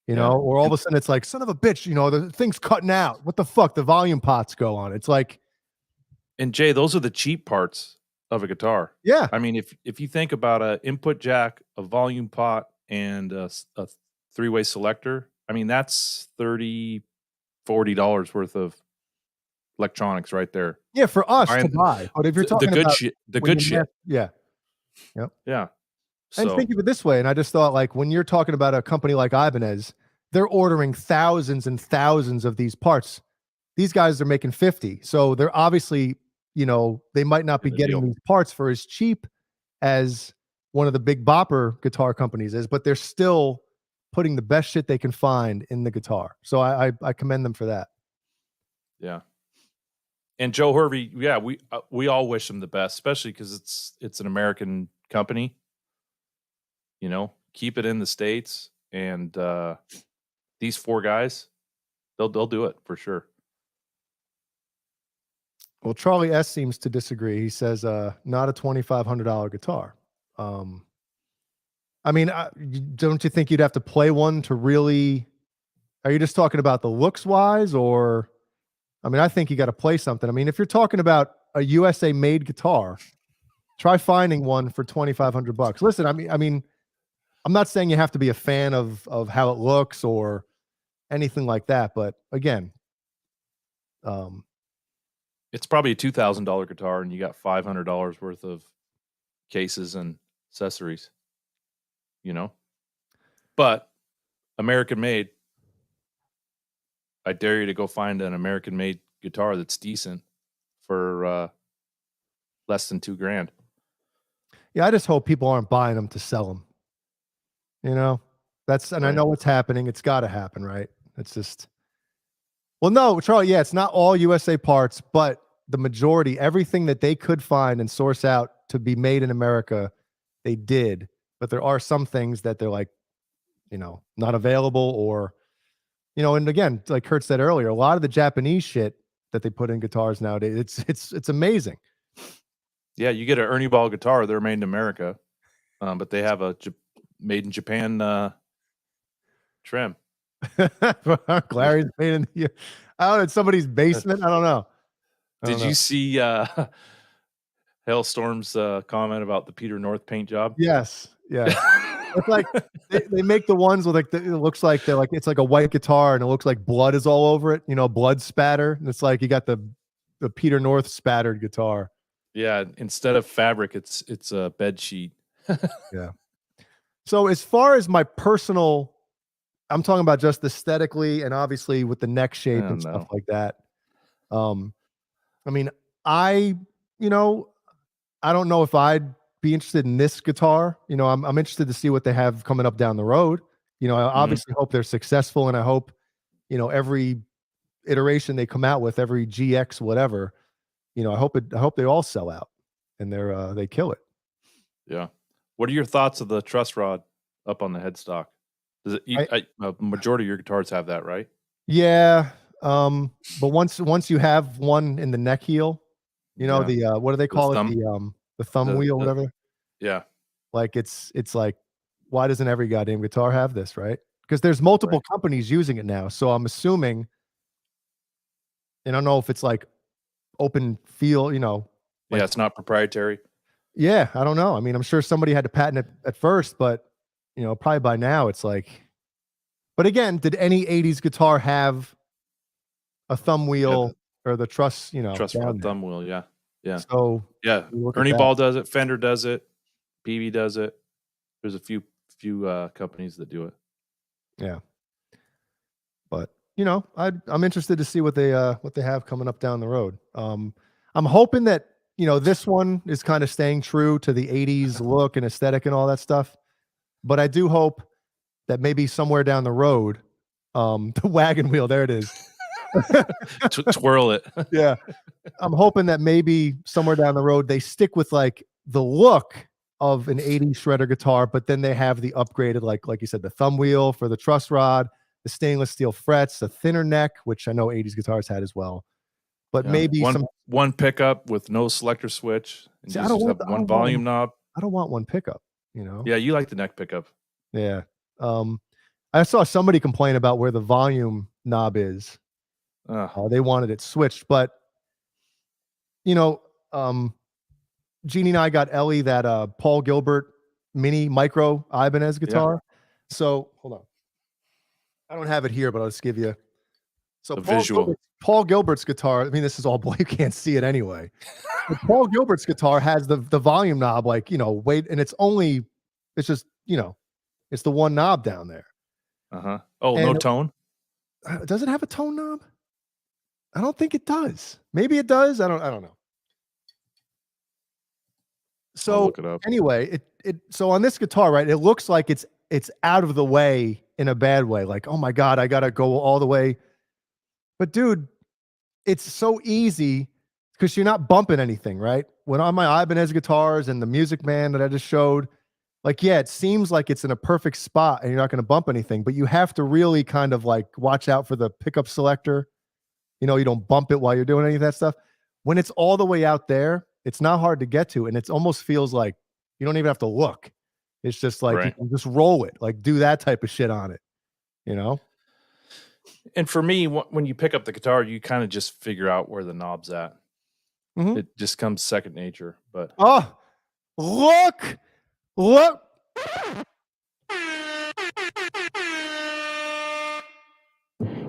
or all of a sudden it's like, son of a bitch, the thing's cutting out. What the fuck? The volume pots go on. It's like, and Jay, those are the cheap parts of a guitar. Yeah. I mean, if you think about a input jack, a volume pot, and a 3-way selector, I mean, that's $30-$40 worth of electronics right there. Yeah, for us to buy. But if you're talking the good about shit, the good shit. Yeah. Yep. Yeah. And think of it this way, and I just thought, like, when you're talking about a company like Ibanez, they're ordering thousands and thousands of these parts. These guys are making 50. So they're obviously, they might not be getting these parts for as cheap as one of the big bopper guitar companies is, but they're still putting the best shit they can find in the guitar. So I commend them for that. Yeah. And Joe Hervey, yeah, we all wish him the best, especially because it's an American company. You know, keep it in the States, and these 4 guys, they'll do it for sure. Well, Charlie S seems to disagree. He says, not a $2,500 guitar. I mean, don't you think you'd have to play one to really? Are you just talking about the looks wise, or? I mean, I think you got to play something. I mean, if you're talking about a USA made guitar, try finding one for $2,500. Listen, I mean, I'm not saying you have to be a fan of how it looks or anything like that, but again, it's probably a $2,000 guitar, and you got $500 worth of cases and accessories. You know, but American made. I dare you to go find an American made guitar that's decent for less than $2,000. Yeah, I just hope people aren't buying them to sell them. You know, and I know what's happening. It's got to happen, right? It's just, well, no, Charlie. Yeah, it's not all USA parts, but the majority, everything that they could find and source out to be made in America, they did. But there are some things that they're like, you know, not available, or, you know, and again, like Kurt said earlier, a lot of the Japanese shit that they put in guitars nowadays, it's amazing. Yeah, you get an Ernie Ball guitar, they're made in America, but they have a made in Japan trim. Larry's made in the, I don't know, it's somebody's basement. I don't know. Did you see Hailstorm's comment about the Peter North paint job? Yes. Yeah. It's like they make the ones with like it looks like they're like it's like a white guitar and it looks like blood is all over it, you know, blood spatter. And it's like you got the Peter North spattered guitar. Yeah, instead of fabric, it's a bed sheet. Yeah. So as far as my personal, I'm talking about just aesthetically and obviously with the neck shape and stuff like that. I mean, you know, I don't know if I'd be interested in this guitar. You know, I'm interested to see what they have coming up down the road. You know, I obviously hope they're successful, and I hope, you know, every iteration they come out with, every GX whatever, you know, I hope they all sell out and they kill it. Yeah. What are your thoughts of the truss rod up on the headstock? Does it? A majority of your guitars have that, right? Yeah. But once you have one in the neck heel, you know, the what do they call it? The thumb wheel, whatever. Yeah. Like it's like, why doesn't every goddamn guitar have this, right? Because there's multiple companies using it now. So I'm assuming, and I don't know if it's like open feel, you know. Like, yeah, it's not proprietary. Yeah, I don't know. I mean, I'm sure somebody had to patent it at first, but you know, probably by now it's like. But again, did any 80s guitar have a thumb wheel or the truss, you know, truss rod thumb wheel? Yeah. Yeah. So yeah, Ernie Ball does it, Fender does it, PV does it. There's a few companies that do it. Yeah. But you know, I'm interested to see what they have coming up down the road. I'm hoping that, you know, this one is kind of staying true to the 80s look and aesthetic and all that stuff. But I do hope that maybe somewhere down the road, the wagon wheel, there it is. Twirl it. Yeah. I'm hoping that maybe somewhere down the road they stick with like the look of an 80s shredder guitar, but then they have the upgraded, like you said, the thumb wheel for the truss rod, the stainless steel frets, a thinner neck, which I know 80s guitars had as well. But maybe one pickup with no selector switch. And See, just have one volume knob. I don't want one pickup, you know? Yeah, you like the neck pickup. Yeah. I saw somebody complain about where the volume knob is. They wanted it switched, but you know, Jeannie and I got Ellie that Paul Gilbert mini micro Ibanez guitar. Yeah. So hold on, I don't have it here, but I'll just give you so Paul Gilbert's guitar. I mean, this is all boy, you can't see it anyway. But Paul Gilbert's guitar has the volume knob, like, you know, weight, and it's just, you know, it's the one knob down there. Oh, and no tone. Does it have a tone knob? I don't think it does. Maybe it does. I don't know. So look it up. Anyway, so on this guitar, right, it looks like it's out of the way in a bad way. Like, oh my God, I gotta go all the way. But dude, it's so easy because you're not bumping anything, right? When on my Ibanez guitars and the Music Man that I just showed, like, yeah, it seems like it's in a perfect spot and you're not going to bump anything, but you have to really kind of like watch out for the pickup selector. You know, you don't bump it while you're doing any of that stuff. When it's all the way out there, it's not hard to get to, and it almost feels like you don't even have to look. It's just like you can just roll it, like do that type of shit on it, you know? And for me, when you pick up the guitar, you kind of just figure out where the knob's at. Mhm. It just comes second nature. But oh, look.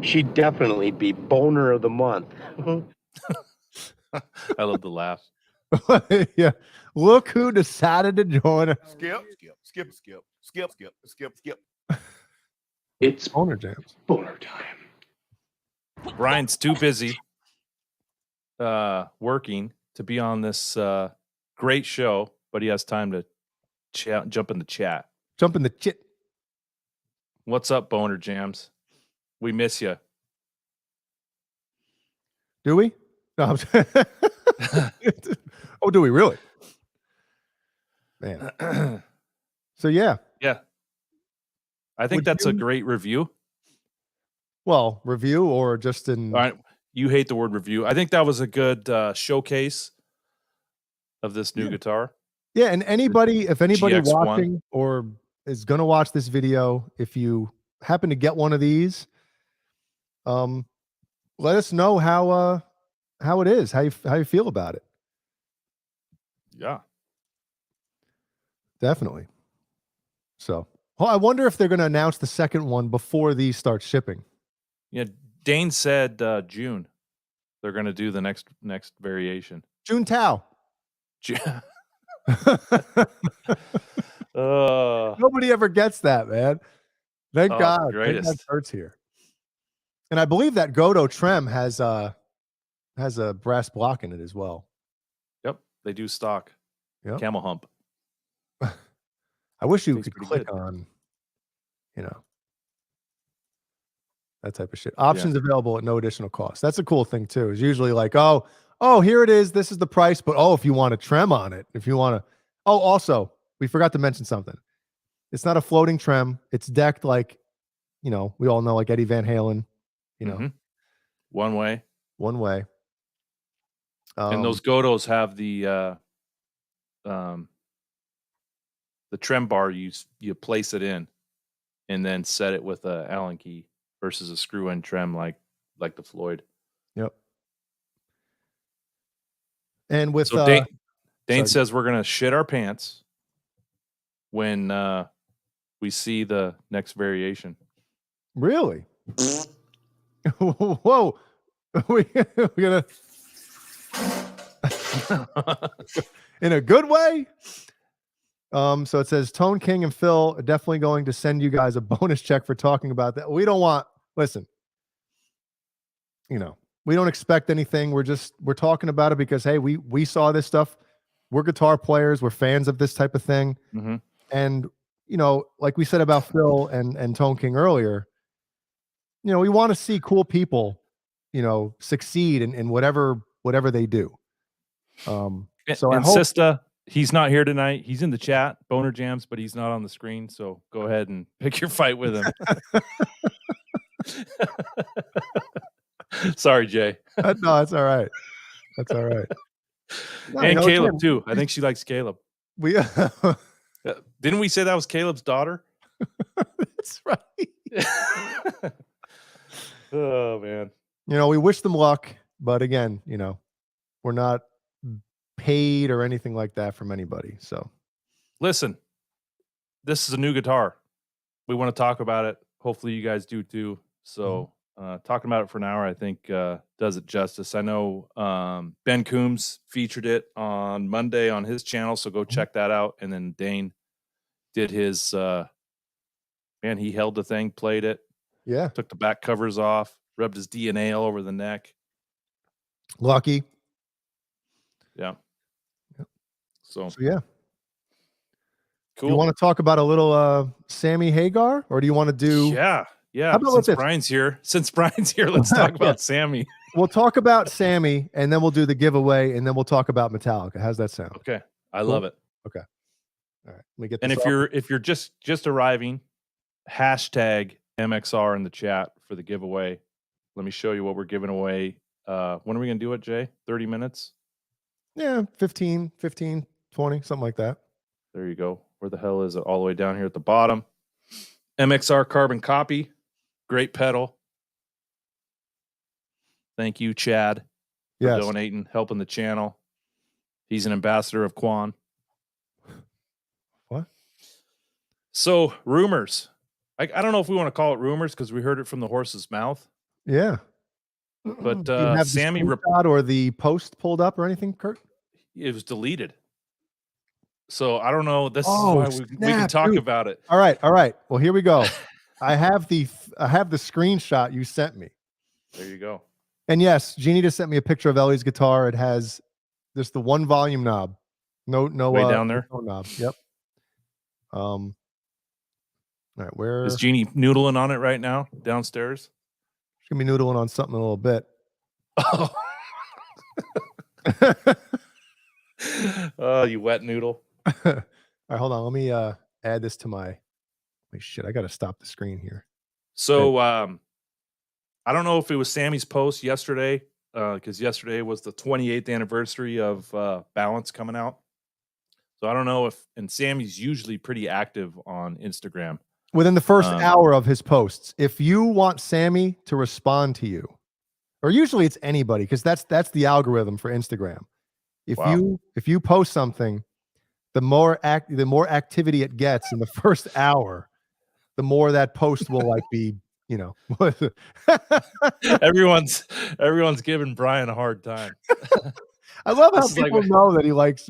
She'd definitely be boner of the month. I love the laugh. Yeah, look who decided to join us. Skip. It's BonerJams. boner time. Brian's too busy working to be on this great show, but he has time to jump in the chat. Jump in the chit. What's up, BonerJams? We miss you. Do we? No, oh, do we really? Man. So yeah. Yeah. I think that's a great review. Well, review or just in. All right. You hate the word review. I think that was a good showcase of this new guitar. Yeah, and anybody, if anybody GX1. watching or is going to watch this video, if you happen to get one of these, let us know how it is, how you feel about it. Yeah, definitely. So, well, I wonder if they're going to announce the second one before these start shipping. Yeah, Dane said June. They're going to do the next variation. June Tao. Nobody ever gets that, man. Thank God. Thank God Kurt's here. And I believe that Godot Trem has a brass block in it as well. Yep, they do stock. Yep. Camel hump. I wish you could click on, that type of shit. Options available at no additional cost. That's a cool thing too. Is usually like, oh, here it is. This is the price. But if you want a trem on it, if you want to, also we forgot to mention something. It's not a floating trem. It's decked like, we all know, like Eddie Van Halen. One way. And those Godos have the trem bar. You place it in, and then set it with a Allen key versus a screw-in trem like the Floyd. Yep. And with Dane says we're gonna shit our pants when we see the next variation. Really? Whoa. We're gonna in a good way. So it says Tone King and Phil are definitely going to send you guys a bonus check for talking about that. We don't want, listen, we don't expect anything. We're talking about it because, hey, we saw this stuff. We're guitar players. We're fans of this type of thing. Mm-hmm. And, like we said about Phil and Tone King earlier, we want to see cool people, succeed in whatever they do. So I hope Sista, he's not here tonight. He's in the chat, BonerJams, but he's not on the screen. So go ahead and pick your fight with him. Sorry, Jay. No, that's all right. That's all right. No, and Caleb too. I think she likes Caleb. Didn't we say that was Caleb's daughter? That's right. Oh man. We wish them luck, but again, we're not paid or anything like that from anybody. So listen, this is a new guitar. We want to talk about it. Hopefully you guys do too. So talking about it for an hour, I think does it justice. I know Ben Coombs featured it on Monday on his channel, so go check that out. And then Dane did his he held the thing, played it. Yeah. Took the back covers off, rubbed his DNA all over the neck. Lucky. Yeah. Yep. So yeah. Cool. You want to talk about a little Sammy Hagar, or do you want to do? Yeah. How about Since Brian's here, let's talk about Sammy. We'll talk about Sammy, and then we'll do the giveaway, and then we'll talk about Metallica. How's that sound? Okay, I love it. Okay. All right. Let me get. And this if you're just arriving, hashtag MXR in the chat for the giveaway. Let me show you what we're giving away. When are we going to do it, Jay? 30 minutes? Yeah, 15, 20, something like that. There you go. Where the hell is it? All the way down here at the bottom. MXR carbon copy. Great pedal. Thank you, Chad, for Yes. donating, helping the channel. He's an ambassador of Quan. What? So, rumors. I don't know if we want to call it rumors because we heard it from the horse's mouth. Yeah. But Do you have Sammy the screenshot or the post pulled up or anything, Kurt? it was deleted. So I don't know. This Oh, is why we can snap, talk dude. about it. All right. Well, here we go. I have the screenshot you sent me. There you go. And yes, Jeannie just sent me a picture of Ellie's guitar. It has just the one volume knob. No Way down there. no knob. Yep. All right, where Is Jeannie noodling on it right now downstairs? she's gonna be noodling on something in a little bit. Oh, oh, you wet noodle. All right, hold on. Let me add this to my wait, shit. I gotta stop the screen here. So I don't know if it was Sammy's post yesterday, because yesterday was the 28th anniversary of Balance coming out. So I don't know if, and Sammy's usually pretty active on Instagram. Within the first hour of his posts, if you want Sammy to respond to you, or usually it's anybody, because that's the algorithm for Instagram. If you post something, the more activity it gets in the first hour, the more that post will like be, you know. Everyone's giving Brian a hard time. I love how This is like people know that he likes.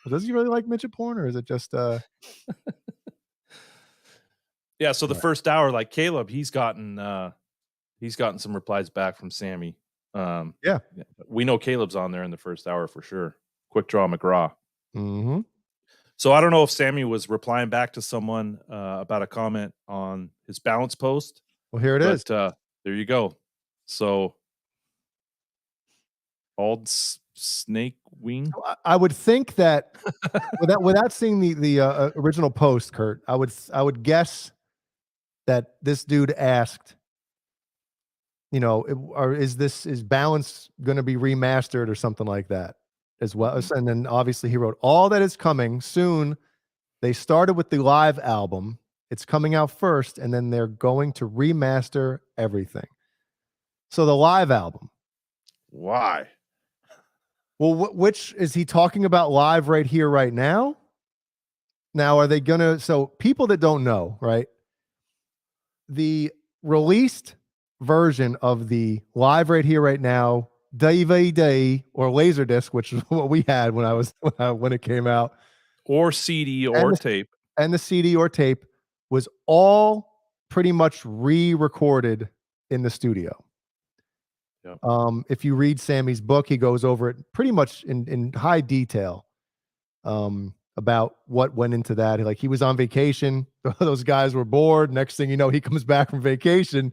Does he really like midget porn, or is it just Yeah, so the first hour, like Caleb, he's gotten some replies back from Sammy. Yeah. We know Caleb's on there in the first hour for sure. Quick Draw McGraw. Mm-hmm. So I don't know if Sammy was replying back to someone about a comment on his Balance post. Well, here it is. There you go. So Bald Snake Wing. I would think that without seeing the original post, Kurt, I would guess that this dude asked, you know, is Balance going to be remastered or something like that as well? And then obviously he wrote, all that is coming soon. They started with the live album. It's coming out first, and then they're going to remaster everything. So the live album. Why? Well, which is he talking about live right here, right now? Now, are they going to, so people that don't know, right? The released version of the live right here, right now, DVD or Laserdisc, which is what we had when it came out, or CD or tape, and the CD or tape was all pretty much re-recorded in the studio. Yep. If you read Sammy's book, he goes over it pretty much in high detail about what went into that. Like, he was on vacation, those guys were bored. Next thing you know, he comes back from vacation,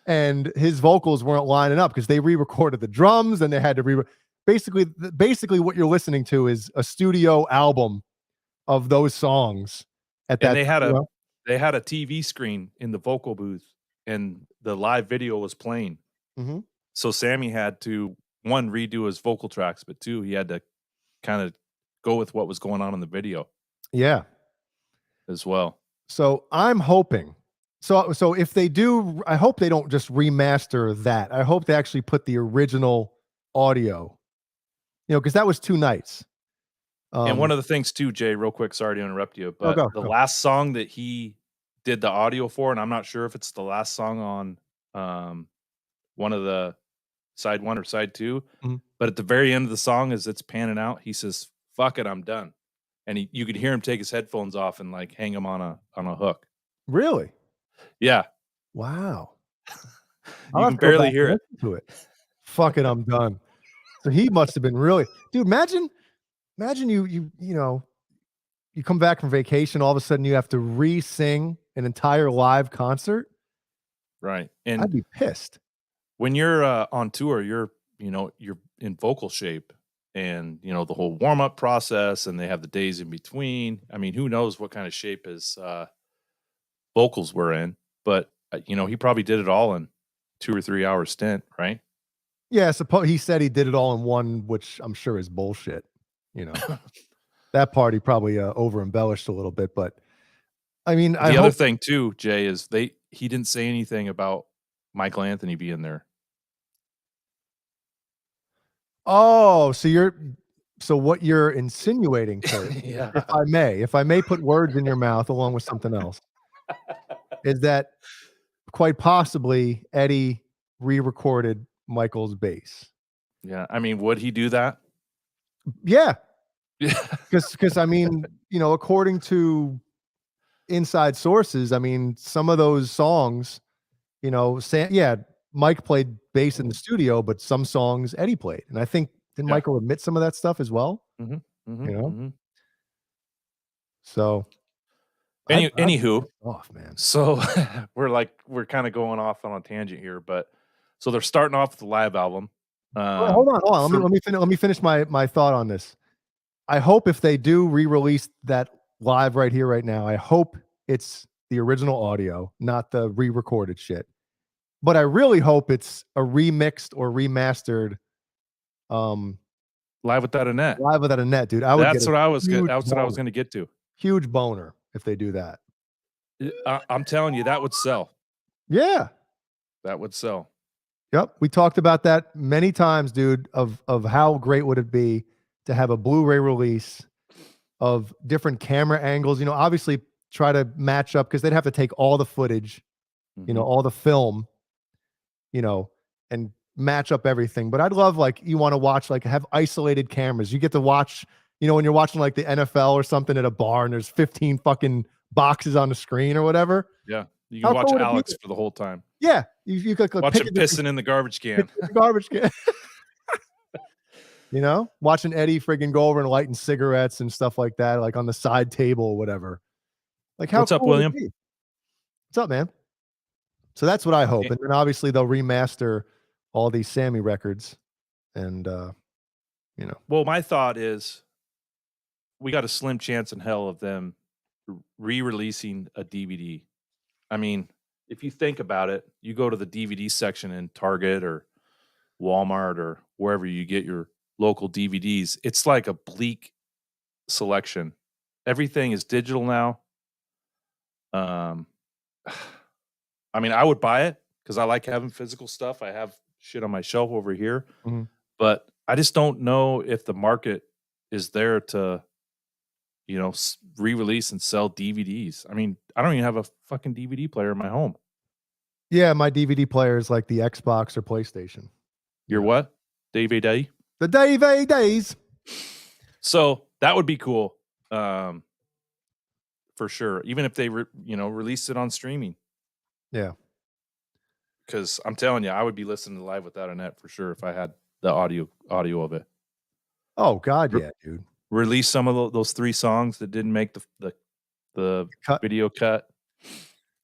and his vocals weren't lining up because they re-recorded the drums, and they had to basically what you're listening to is a studio album of those songs. And they had a TV screen in the vocal booth, and the live video was playing. Mm-hmm. So Sammy had to, one, redo his vocal tracks, but two, he had to kind of go with what was going on in the video. Yeah. As well. So I'm hoping. So if they do, I hope they don't just remaster that. I hope they actually put the original audio, you know, because that was 2 nights. And one of the things too, Jay, real quick, sorry to interrupt you, but go. Last song that he did the audio for, and I'm not sure if it's the last song on one of the side 1 or side 2, but at the very end of the song, as it's panning out, he says, "Fuck it, I'm done." And you could hear him take his headphones off and like hang them on a hook. Really? Yeah. Wow. You can barely hear it. To it. Fuck it, I'm done. So he must have been really, dude. Imagine you know, you come back from vacation, all of a sudden you have to re-sing an entire live concert. Right. And I'd be pissed. when you're on tour, you're in vocal shape, and the whole warm up process, and they have the days in between. I mean, who knows what kind of shape his vocals were in, but he probably did it all in 2 or 3 hour stint, right? Yeah, he said he did it all in one, which I'm sure is bullshit. That part he probably over embellished a little bit, but I mean, The other thing too, Jay, is he didn't say anything about Michael Anthony being there. Oh, so what you're insinuating, Kurt, Yeah. if I may put words in your mouth along with something else, is that quite possibly Eddie re-recorded Michael's bass. Yeah, I mean, would he do that? Yeah, Yeah. because I mean, according to inside sources, I mean, some of those songs, Mike played bass in the studio, but some songs Eddie played, and I think didn't Michael admit some of that stuff as well? So, Anywho, off, man. So we're kind of going off on a tangent here, but so they're starting off with the live album. Hold on. Let me finish my thought on this. I hope if they do re-release that live right here, right now, I hope it's the original audio, not the re-recorded shit. But I really hope it's a remixed or remastered. Live Without a Net. Live Without a Net, dude. That's what I was going to get to. Huge boner if they do that. I'm telling you, that would sell. Yeah, that would sell. Yep, we talked about that many times, dude. Of how great would it be to have a Blu-ray release of different camera angles? Obviously try to match up because they'd have to take all the footage, all the film, and match up everything. But I'd love, like, you want to watch, like, have isolated cameras. You get to watch, when you're watching like the NFL or something at a bar and there's 15 fucking boxes on the screen or whatever. Yeah, you can watch Alex for the whole time. Yeah, you could watch him pissing in the garbage can. Watching Eddie friggin' go over and lighting cigarettes and stuff like that, like on the side table or whatever. Like, how What's up, William? What's up, man? So that's what I hope. And then obviously they'll remaster all these Sammy records. And, Well, my thought is we got a slim chance in hell of them re-releasing a DVD. I mean, if you think about it, you go to the DVD section in Target or Walmart or wherever you get your local DVDs, it's like a bleak selection. Everything is digital now. I mean, I would buy it because I like having physical stuff. I have shit on my shelf over here, but I just don't know if the market is there to, re-release and sell DVDs. I mean, I don't even have a fucking DVD player in my home. Yeah, my DVD player is like the Xbox or PlayStation. Your what? DVD? The DVDs. So that would be cool, for sure. Even if they, release it on streaming. Yeah. Because I'm telling you, I would be listening to Live Without a Net for sure if I had the audio of it. Oh God, yeah, dude. Release some of those 3 songs that didn't make the video cut.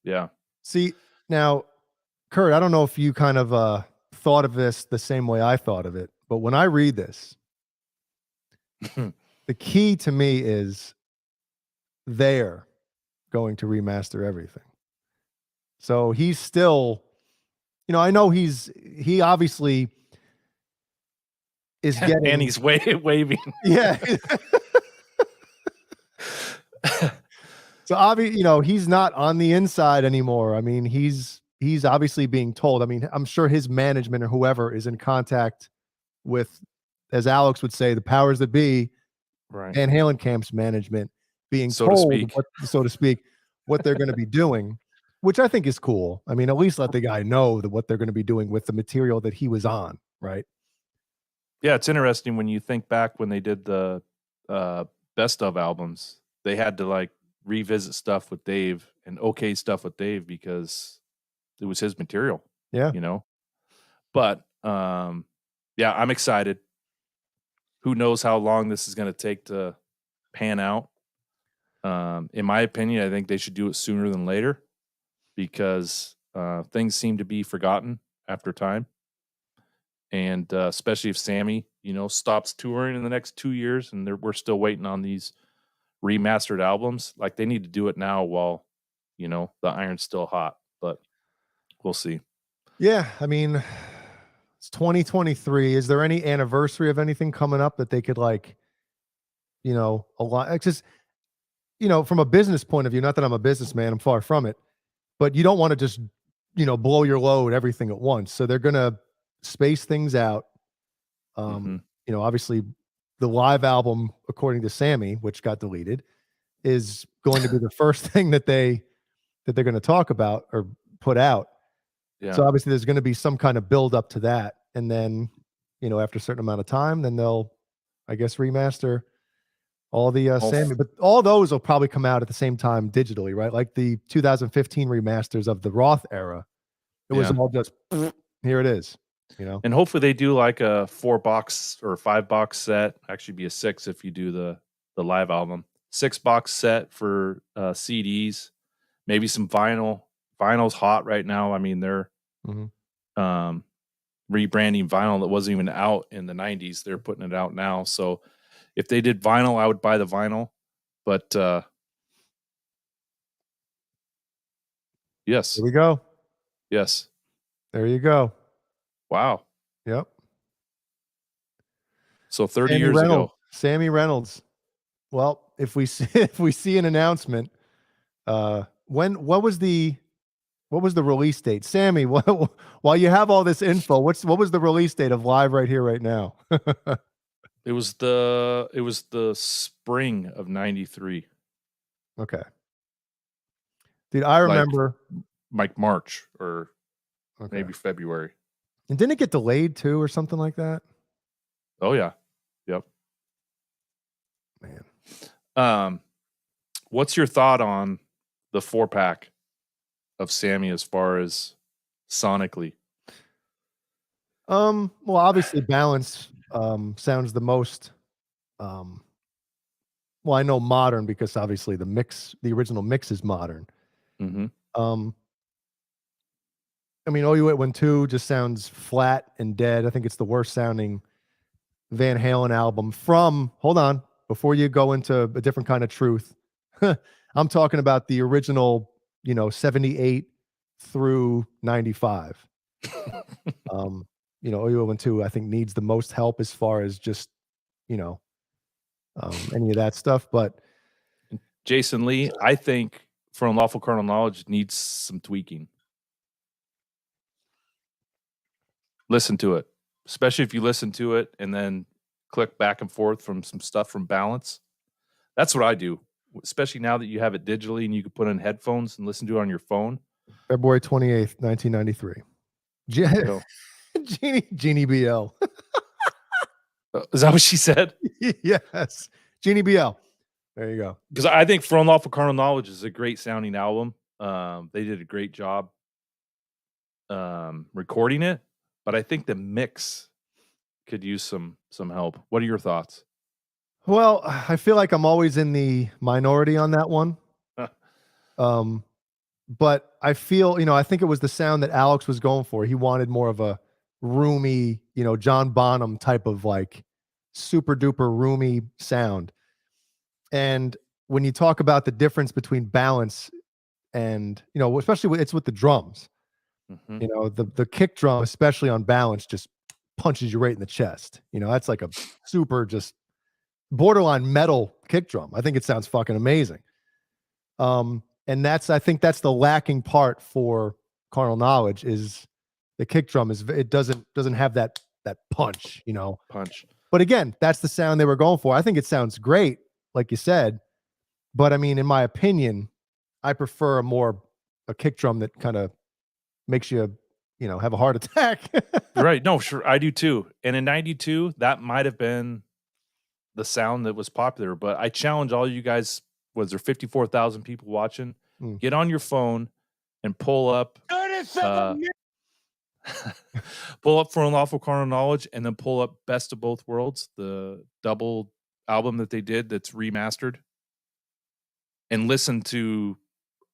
Yeah. See, now, Kurt, I don't know if you kind of thought of this the same way I thought of it, but when I read this, the key to me is they're going to remaster everything. So he's still, I know he obviously is getting, and he's waving. Yeah. So obviously, he's not on the inside anymore. I mean, he's obviously being told. I mean, I'm sure his management or whoever is in contact with, as Alex would say, the powers that be, right? Van Halen Camp's management being so told, to speak, what they're going to be doing, which I think is cool. I mean, at least let the guy know that what they're going to be doing with the material that he was on, right? Yeah, it's interesting when you think back when they did the best of albums, they had to like revisit stuff with Dave and stuff with Dave because it was his material. Yeah. But yeah, I'm excited. Who knows how long this is going to take to pan out? In my opinion, I think they should do it sooner than later because things seem to be forgotten after time. And especially if Sammy, stops touring in the next 2 years, and we're still waiting on these remastered albums. Like, they need to do it now while, the iron's still hot. But we'll see. Yeah, I mean, it's 2023. Is there any anniversary of anything coming up that they could a lot? It's just, from a business point of view, not that I'm a businessman, I'm far from it, but you don't want to just, blow your load everything at once. So they're going to space things out. Obviously the live album, according to Sammy, which got deleted, is going to be the first thing that they're going to talk about or put out. Yeah. So obviously there's going to be some kind of build up to that. And then, after a certain amount of time, then they'll, I guess, remaster all the Sammy, but all those will probably come out at the same time digitally, right? Like the 2015 remasters of the Roth era. It was all just, here it is, And hopefully they do like a 4-box or 5-box set. Actually be a 6 if you do the live album. 6-box set for CDs, maybe some vinyl. Vinyl's hot right now. I mean, they're rebranding vinyl that wasn't even out in the 90s. They're putting it out now. So if they did vinyl, I would buy the vinyl. But yes. Here we go. Yes. There you go. Wow. Yep. So 30 years ago. Sammy Reynolds. Well, if we see an announcement, what was the release date? Sammy, while you have all this info, what was the release date of Live Right Here, Right Now? It was the spring of 93. Okay. Dude, I remember like March or maybe February. And didn't it get delayed too or something like that? Oh yeah. Yep. Man. What's your thought on the 4-pack of Sammy as far as sonically? Well, obviously Balance sounds the most well, I know modern because obviously the original mix is modern. I mean, Oh You Wait When 2 just sounds flat and dead. I think it's the worst sounding Van Halen album hold on, before you go into a different kind of truth. I'm talking about the original, 78 through 95. Oh You Wait When 2, I think, needs the most help as far as just, any of that stuff. But Jason Lee, I think For Unlawful Carnal Knowledge needs some tweaking. Listen to it, especially if you listen to it and then click back and forth from some stuff from Balance. That's what I do, especially now that you have it digitally and you can put in headphones and listen to it on your phone. February 28th, 1993. Jeannie BL. Is that what she said? Yes. Jeannie BL. There you go. Because I think For Unlawful Carnal Knowledge is a great sounding album. They did a great job recording it, but I think the mix could use some help. What are your thoughts? Well, I feel like I'm always in the minority on that one. But I feel, I think it was the sound that Alex was going for. He wanted more of a roomy, John Bonham type of like super duper roomy sound. And when you talk about the difference between Balance and, especially it's with the drums, the kick drum, especially on Balance, just punches you right in the chest. That's like a super just borderline metal kick drum. I think it sounds fucking amazing. And I think that's the lacking part for Carnal Knowledge is the kick drum it doesn't have that punch, Punch. But again, that's the sound they were going for. I think it sounds great, like you said. But I mean, in my opinion, I prefer a kick drum that kind of makes you, have a heart attack. Right. No, sure. I do too. And in 92, that might have been the sound that was popular. But I challenge all you guys, was there 54,000 people watching? Get on your phone and pull up pull up For Unlawful Carnal Knowledge and then pull up Best of Both Worlds, the double album that they did that's remastered, and listen to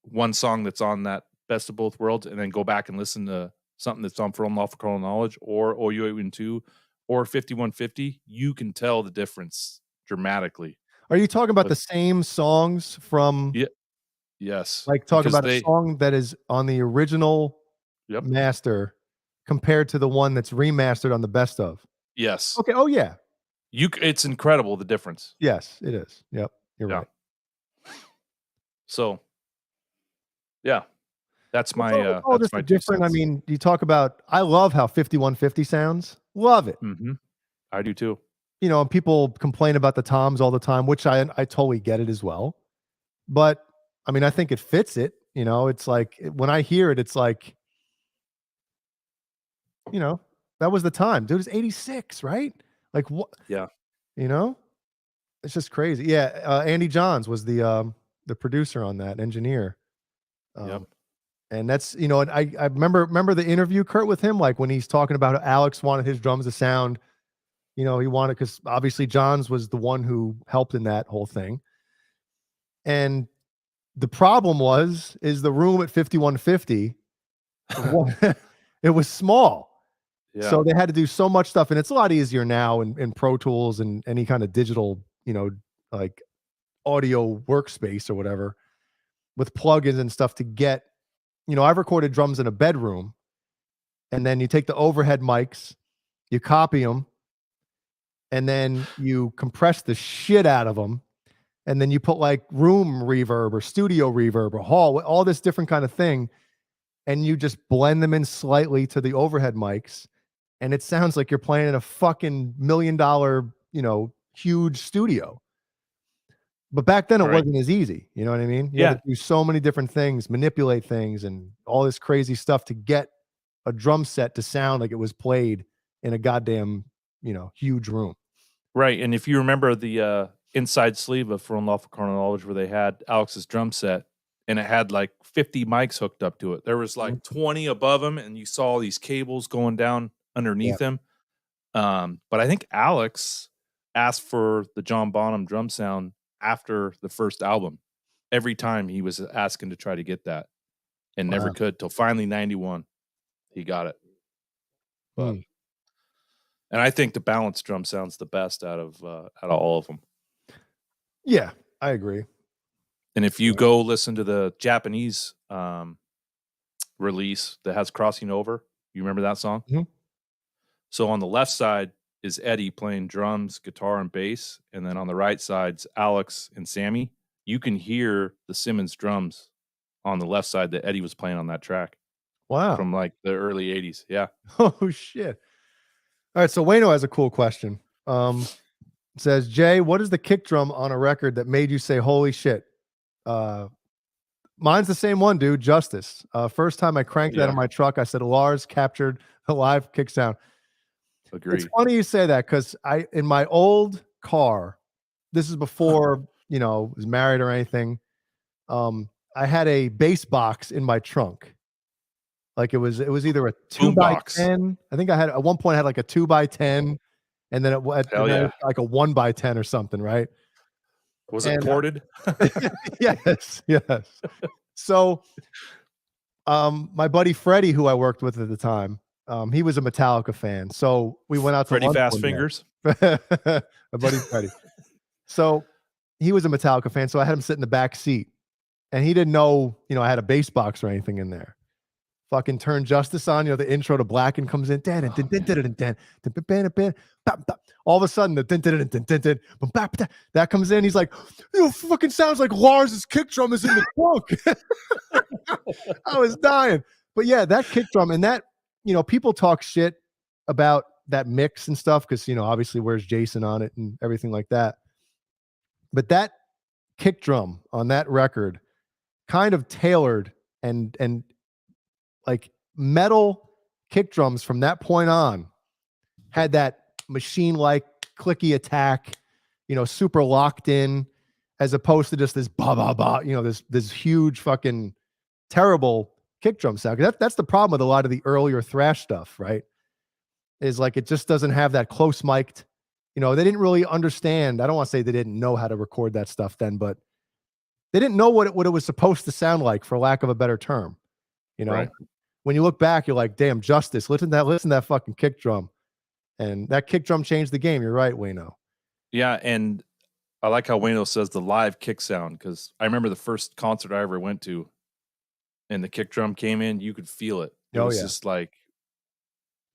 one song that's on that Best of Both Worlds, and then go back and listen to something that's on For Unlawful Carnal Knowledge or OU812 or 5150, you can tell the difference dramatically. Are you talking about But- the same songs from? Yeah. Yes. Like talking because about a song that is on the original Yep. master compared to the one that's remastered on the best of. Yes. Okay. Oh yeah. It's incredible the difference. Yes, it is. Yep. You're Yeah. right. So, yeah, that's my It's all that's just my different. I mean, you talk about. I love how 5150 sounds. Love it. Mm-hmm. I do too. You know, and people complain about the toms all the time, which I totally get it as well. But I mean, I think it fits it. You know, it's like when I hear it, it's like, you know, that was the time, dude. It's 86, right? Like what? Yeah. You know, it's just crazy. Yeah, Andy Johns was the producer on that, engineer. Yep. And that's, you know, and I remember the interview, Kurt, with him, like when he's talking about how Alex wanted his drums to sound, you know, he wanted, because obviously Johns was the one who helped in that whole thing. And the problem is the room at 5150, it was small. Yeah. So they had to do so much stuff, and it's a lot easier now in Pro Tools and any kind of digital, you know, like audio workspace or whatever, with plugins and stuff to get, you know, I've recorded drums in a bedroom, and then you take the overhead mics, you copy them, and then you compress the shit out of them, and then you put like room reverb or studio reverb or hall, all this different kind of thing, and you just blend them in slightly to the overhead mics. And it sounds like you're playing in a fucking $1 million, you know, huge studio. But back then it wasn't as easy. You know what I mean? You had to do so many different things, manipulate things, and all this crazy stuff to get a drum set to sound like it was played in a goddamn, you know, huge room. Right. And if you remember the inside sleeve of For Unlawful Carnal Knowledge, where they had Alex's drum set and it had like 50 mics hooked up to it, there was like 20 above him, and you saw all these cables going down underneath him. But I think Alex asked for the John Bonham drum sound after the first album. Every time he was asking to try to get that, and never could, till finally 91 he got it. But and I think the balanced drum sounds the best out of all of them. Yeah, I agree. And if you go listen to the Japanese release that has Crossing Over, you remember that song? Mm-hmm. So on the left side is Eddie playing drums, guitar, and bass. And then on the right side's Alex and Sammy. You can hear the Simmons drums on the left side that Eddie was playing on that track. Wow. From like the early 80s. Yeah. Oh, shit. All right. So Wayno has a cool question. It says, Jay, what is the kick drum on a record that made you say, holy shit? Mine's the same one, dude. Justice. First time I cranked that in my truck, I said, Lars captured a live kick sound. Agreed. It's funny you say that, because in my old car, this is before, you know, was married or anything. I had a bass box in my trunk. Like it was either a 2x10. I think at one point I had like a 2x10, and then it was like a 1x10 or something, right? Was it ported? Yes. So, my buddy Freddie, who I worked with at the time, he was a Metallica fan. So we went out to Freddie lunch Fast one day. Fingers. My buddy Freddie. So he was a Metallica fan. So I had him sit in the back seat, and he didn't know, you know, I had a bass box or anything in there. Fucking turn Justice on, you know, the intro to Blackened comes in. All of a sudden, the that comes in. He's like, "It fucking sounds like Lars's kick drum is in the trunk." I was dying. But yeah, that kick drum, and that, you know, people talk shit about that mix and stuff because, you know, obviously where's Jason on it and everything like that. But that kick drum on that record kind of tailored and like metal kick drums from that point on had that machine-like clicky attack, you know, super locked in, as opposed to just this ba ba ba, you know, this huge fucking terrible kick drum sound. That's the problem with a lot of the earlier thrash stuff, right? Is like it just doesn't have that close mic'd, you know, they didn't really understand. I don't want to say they didn't know how to record that stuff then, but they didn't know what it was supposed to sound like, for lack of a better term, you know. Right. when you look back, you're like, damn, Justice, listen to that fucking kick drum. And that kick drum changed the game. You're right, Wayno. Yeah, and I like how Wayno says the live kick sound, because I remember the first concert I ever went to, and the kick drum came in, you could feel it. It was just like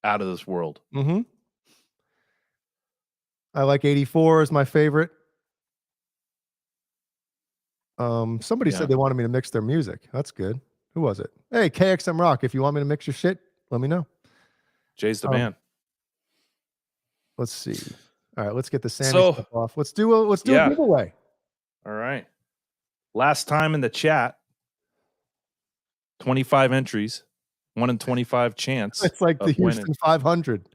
out of this world. Mm-hmm. I like 84 is my favorite. Somebody said they wanted me to mix their music. That's good. Who was it? Hey, KXM Rock, if you want me to mix your shit, let me know. Jay's the man. Let's see. All right, let's get the Sammy stuff off. Let's do a giveaway. All right. Last time in the chat, 25 entries, 1 in 25 chance. It's like the Houston 500.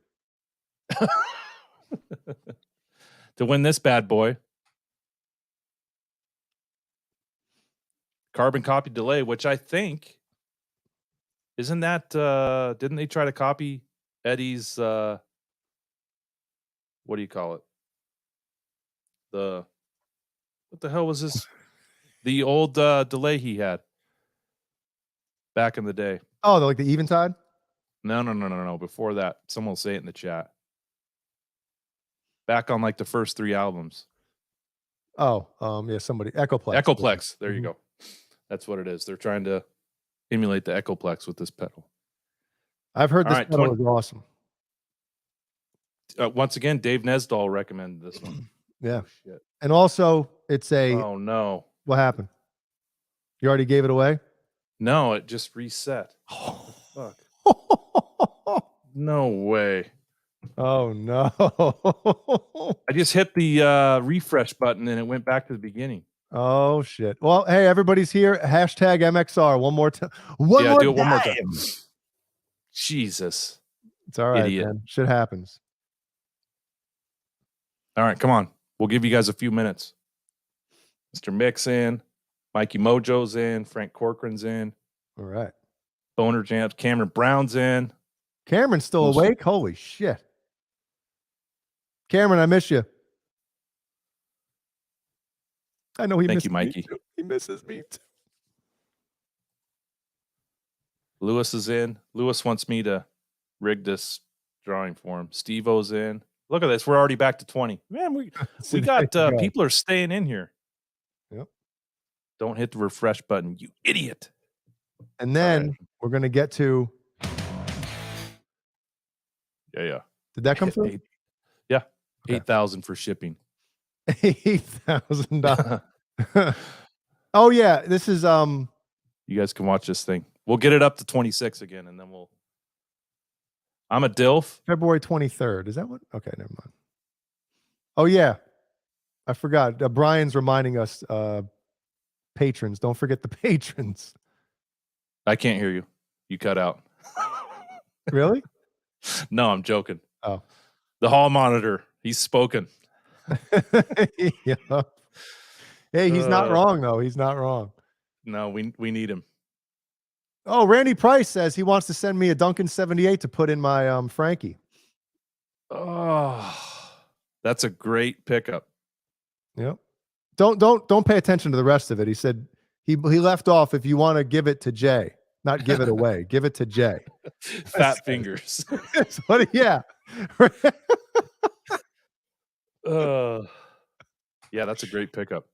To win this bad boy. Carbon copy delay, which I think, isn't that, didn't they try to copy Eddie's, what do you call it? What the hell was this? The old delay he had back in the day. Oh, like the Eventide? No. Before that, someone will say it in the chat. Back on like the first 3 albums. Oh, yeah, somebody. Echoplex. Echoplex. There you go. That's what it is. They're trying to emulate the Echoplex with this pedal. I've heard this pedal is awesome. Once again, Dave Nesdahl recommended this one. Yeah. Oh, shit. And also, it's a... Oh, no. What happened? You already gave it away? No, it just reset. What the fuck? No way. Oh, no. I just hit the refresh button and it went back to the beginning. Oh, shit. Well, hey, everybody's here. Hashtag MXR. One more time. One more time. Jesus. It's all right, Idiot. man. Shit happens. All right, come on. We'll give you guys a few minutes. Mr. Mick's in. Mikey Mojo's in. Frank Corcoran's in. All right. BonerJams. Cameron Brown's in. Cameron's still awake? Holy shit. Cameron, I miss you. I know he misses you, Mikey. me too. He misses me too. Lewis is in. Lewis wants me to rig this drawing for him. Steve-O's in. Look at this. We're already back to 20. Man, we got people are staying in here. Yep. Don't hit the refresh button, you idiot. And then we're going to get to... Yeah. Did that come through? Yeah. 8,000 for shipping. $8,000. Oh yeah, this is You guys can watch this thing. We'll get it up to 26 again, and then we'll. I'm a DILF. February 23rd. Is that what? Okay, never mind. Oh yeah, I forgot. Brian's reminding us. Patrons, don't forget the patrons. I can't hear you. You cut out. Really? No, I'm joking. Oh, the hall monitor. He's spoken. Yeah. Hey, he's not wrong though. He's not wrong. No, we need him. Oh, Randy Price says he wants to send me a Duncan 78 to put in my Frankie. Oh, that's a great pickup. Yep. Don't pay attention to the rest of it. He said he left off, if you want to give it to Jay, not give it away, give it to Jay. Fat fingers. Yeah. Yeah, that's a great pickup.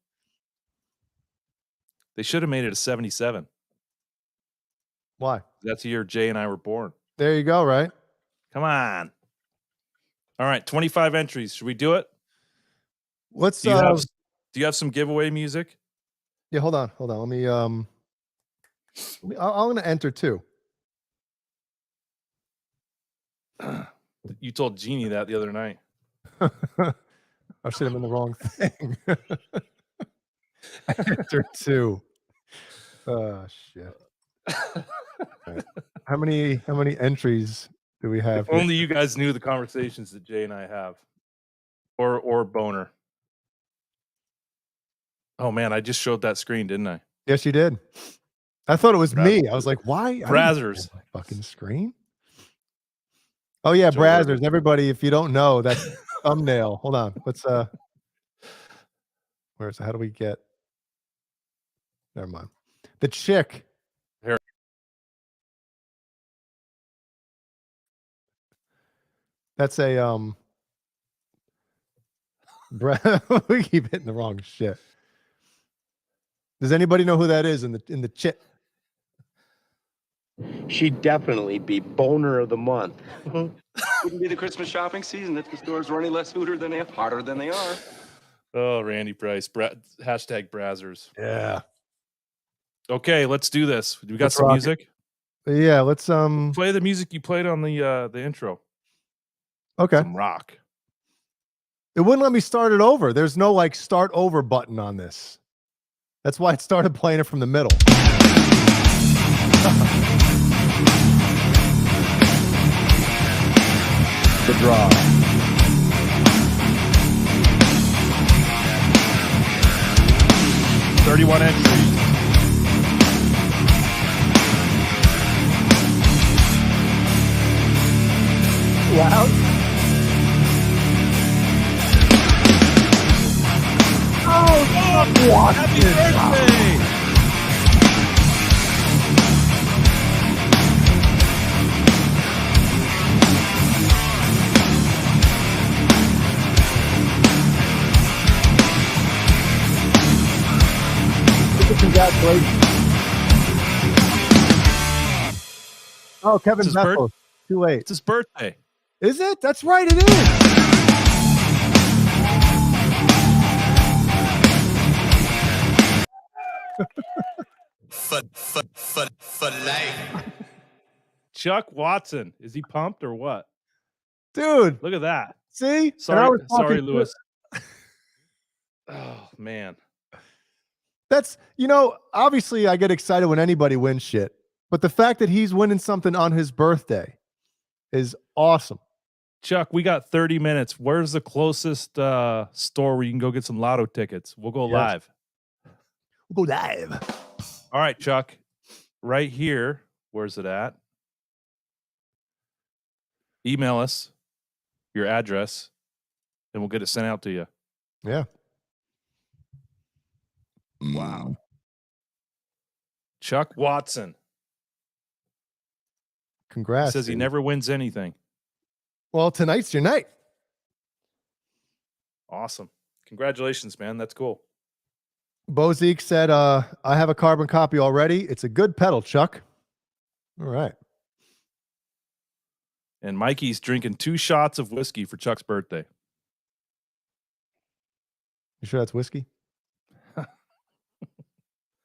They should have made it a 77. Why? That's the year Jay and I were born. There you go, right? Come on. All right, 25 entries. Should we do it? Let's do you have some giveaway music? Yeah, hold on. Let me I'm gonna enter too. You told Jeannie that the other night. I should have been the wrong thing. Enter two. Oh shit. Right. How many entries do we have? If only you guys knew the conversations that Jay and I have. Or Boner. Oh man, I just showed that screen, didn't I? Yes, you did. I thought it was me. I was like, why? Brazzers. Fucking screen. Oh yeah, Brazzers. Everybody, if you don't know, that's thumbnail. Hold on. Let's where's how do we get? Never mind. The chick That's a we keep hitting the wrong shit. Does anybody know who that is in the chat? She'd definitely be boner of the month. Wouldn't be the Christmas shopping season if the stores were any less hotter than they are. Oh, Randy Price. Hashtag Brazzers. Yeah. Okay, let's do this. We got Let's some rock music. Yeah, let's play the music you played on the intro. Okay. Some rock. It wouldn't let me start it over. There's no like start over button on this. That's why it started playing it from the middle. The draw. $31 entries. Loud. Oh, what? Happy birthday! Congratulations. Oh, Kevin It's his Bethel. Too late. It's his birthday. Is it? That's right, it is. For life. Chuck Watson. Is he pumped or what? Dude. Look at that. See? Sorry, Lewis. Oh, man. That's, obviously I get excited when anybody wins shit, but the fact that he's winning something on his birthday is awesome. Chuck, we got 30 minutes. Where's the closest store where you can go get some lotto tickets? We'll go live. We'll go live. All right, Chuck. Right here. Where's it at? Email us your address, and we'll get it sent out to you. Yeah. Wow. Chuck Watson. Congrats. He says he never wins anything. Well, tonight's your night. Awesome. Congratulations, man. That's cool. Bozique said, I have a carbon copy already. It's a good pedal, Chuck. All right. And Mikey's drinking 2 shots of whiskey for Chuck's birthday. You sure that's whiskey?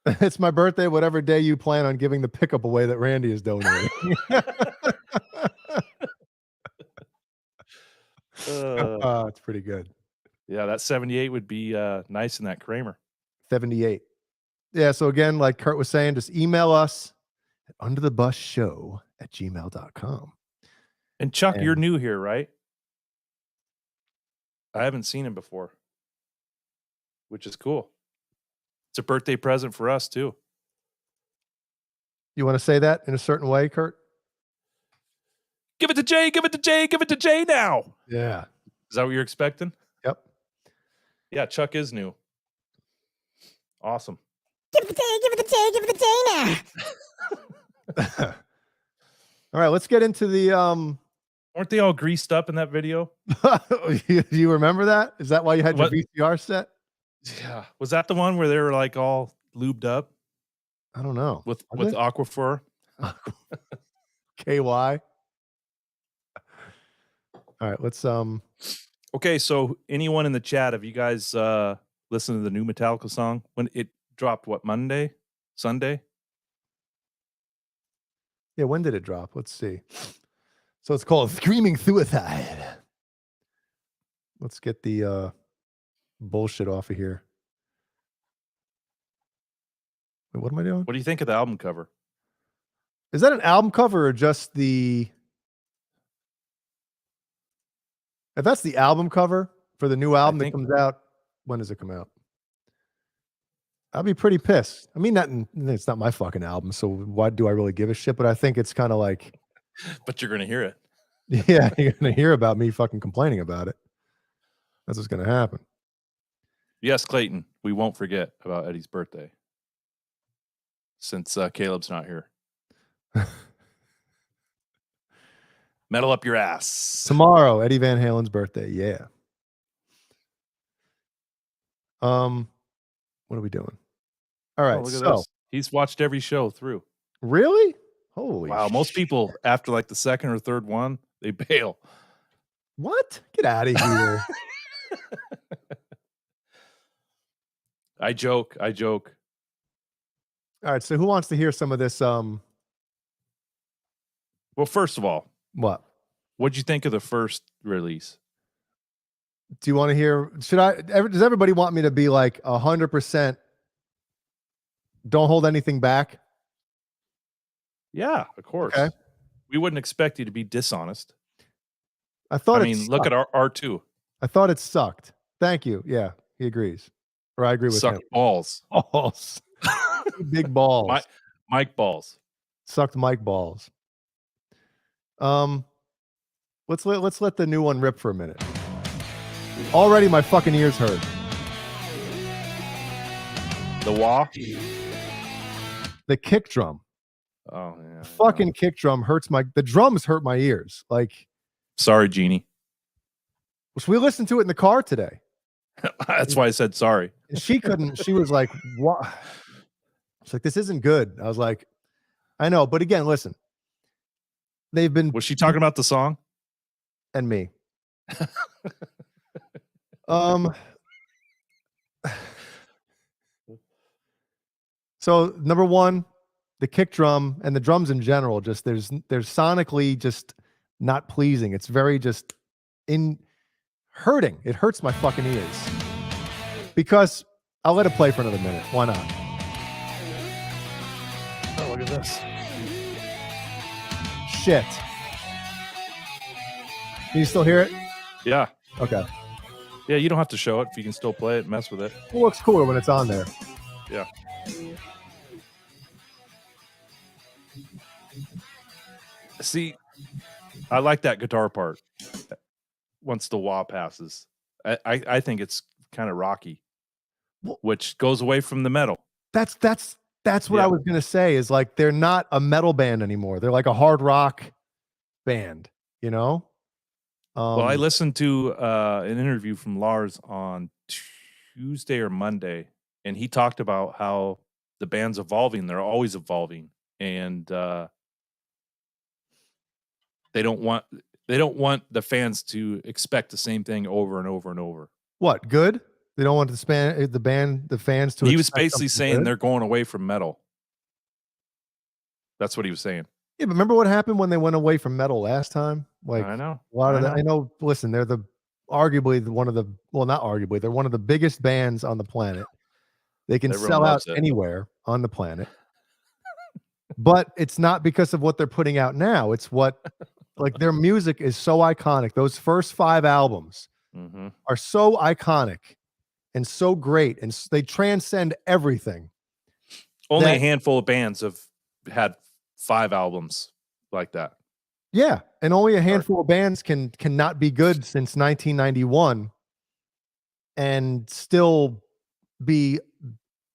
It's my birthday, whatever day you plan on giving the pickup away that Randy is donating. It's pretty good. Yeah, that 78 would be nice in that Kramer. 78. Yeah, so again, like Kurt was saying, just email us at underthebusshow@gmail.com. And Chuck, you're new here, right? I haven't seen him before, which is cool. It's a birthday present for us, too. You want to say that in a certain way, Kurt? Give it to Jay, give it to Jay, give it to Jay now. Yeah. Is that what you're expecting? Yep. Yeah, Chuck is new. Awesome. Give it to Jay, give it to Jay, give it to Jay now. All right, let's get into the Weren't they all greased up in that video? Do you remember that? Is that why you had What? your VCR set? Yeah. Was that the one where they were like all lubed up I don't know. with Are they? Aquaphor? KY. All right, let's Okay, so anyone in the chat, have you guys listened to the new Metallica song? When it dropped, what, Monday? Sunday? yeah, when did it drop? Let's see. So it's called Screaming Suicide. Let's get the bullshit off of here. Wait, what am I doing? What do you think of the album cover? Is that an album cover or just the... If that's the album cover for the new album that comes out, when does it come out? I'll be pretty pissed. I mean, it's not my fucking album, so why do I really give a shit? But I think it's kind of like... But you're going to hear it. Yeah, you're going to hear about me fucking complaining about it. That's what's going to happen. Yes, Clayton, we won't forget about Eddie's birthday. Since Caleb's not here. Metal up your ass. Tomorrow, Eddie Van Halen's birthday. Yeah. What are we doing? All right. Oh, look at So this. He's watched every show through. really? Holy Wow. Most shit. people, after like the second or third one, they bail. What? Get out of here. I joke. All right. So who wants to hear some of this? Well, first of all, What? what'd you think of the first release? Do you want to hear? Does everybody want me to be like 100%? Don't hold anything back. Yeah, of course. Okay. We wouldn't expect you to be dishonest. I thought. I mean, look at our R2. I thought it sucked. Thank you. Yeah, he agrees. Or I agree with Sucked him. balls. Balls. Big balls. Mike balls. Sucked Mike balls. Let's let the new one rip for a minute. Already my fucking ears hurt. The wah. The kick drum. Oh yeah. Fucking kick drum hurts the drums hurt my ears. Like, sorry, Jeannie. so we listened to it in the car today. That's why I said sorry. And she was like, what? It's like, this isn't good. I was like, I know, but again, listen. They've been. Was she talking about the song? And me. So number one, the kick drum and the drums in general, just there's sonically just not pleasing. It's very just hurting. It hurts my fucking ears. Because I'll let it play for another minute. Why not? Oh, look at this. Shit. Can you still hear it? Yeah. Okay. Yeah, you don't have to show it if you can still play it, mess with it. It looks cooler when it's on there. Yeah. See, I like that guitar part. Once the wah passes, I think it's kind of rocky, which goes away from the metal. That's what I was gonna say. Is like they're not a metal band anymore. They're like a hard rock band. You know. Well, I listened to an interview from Lars on Tuesday or Monday, and he talked about how the band's evolving. They're always evolving, and they don't want the fans to expect the same thing over and over and over. What, good? They don't want the fans to. He was basically saying good? They're going away from metal. That's what he was saying. Yeah, but remember what happened when they went away from metal last time? Like, I know. A lot of that. I know. Listen, they're one of the biggest bands on the planet. They can Everyone sell out loves it. anywhere on the planet. But it's not because of what they're putting out now. It's what, like, their music is so iconic. Those first 5 albums are so iconic and so great, and they transcend everything. Only a handful of bands have had 5 albums like that. Yeah, and only a handful of bands cannot be good since 1991 and still be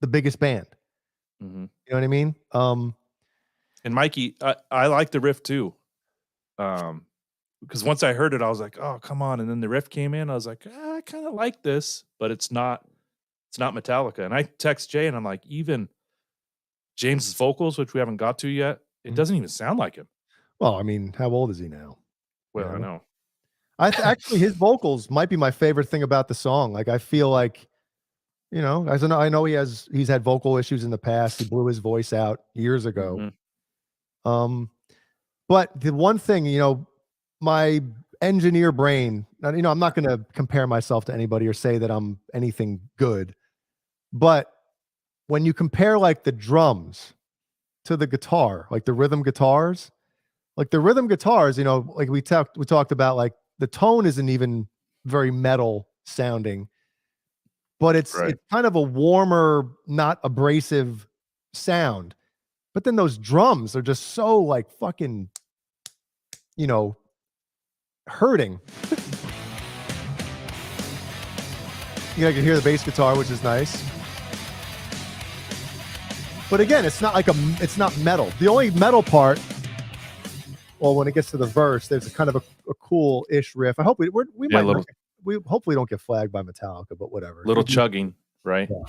the biggest band. You know what I mean? And Mikey, I like the riff too. Because once I heard it, I was like, "Oh, come on!" And then the riff came in. I was like, "I kind of like this, but it's not Metallica." And I text Jay, and I'm like, "Even James's vocals, which we haven't got to yet, it doesn't even sound like him." Well, I mean, how old is he now? Well, I know. Actually, his vocals might be my favorite thing about the song. Like, I feel like, you know, I know he's had vocal issues in the past. He blew his voice out years ago. But the one thing, you know, my engineer brain, you know, I'm not going to compare myself to anybody or say that I'm anything good, but when you compare like the drums to the guitar, like the rhythm guitars, you know, like we talked about, like the tone isn't even very metal sounding, but it's kind of a warmer, not abrasive sound. But then those drums are just so like fucking, you know, hurting. You can hear the bass guitar, which is nice. But again, it's not metal. The only metal part well, when it gets to the verse, there's a kind of a cool-ish riff. I hope we Yeah, might not, we hopefully don't get flagged by Metallica, but whatever. Little chugging, right? Yeah.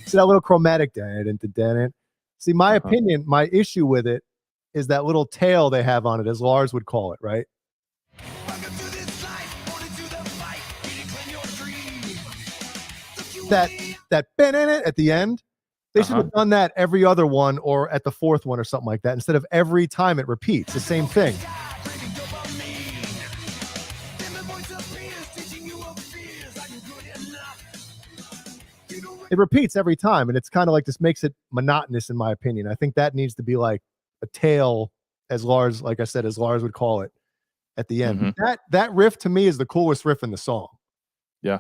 See that little chromatic dent. See, my opinion, my issue with it is that little tail they have on it, as Lars would call it, right? That bend in it at the end. They should have done that every other one or at the fourth one or something like that, instead of every time it repeats the same thing. It repeats every time, and it's kind of like this makes it monotonous, in my opinion. I think that needs to be like a tail, as Lars, like I said, as Lars would call it, at the end. That riff to me is the coolest riff in the song. Yeah.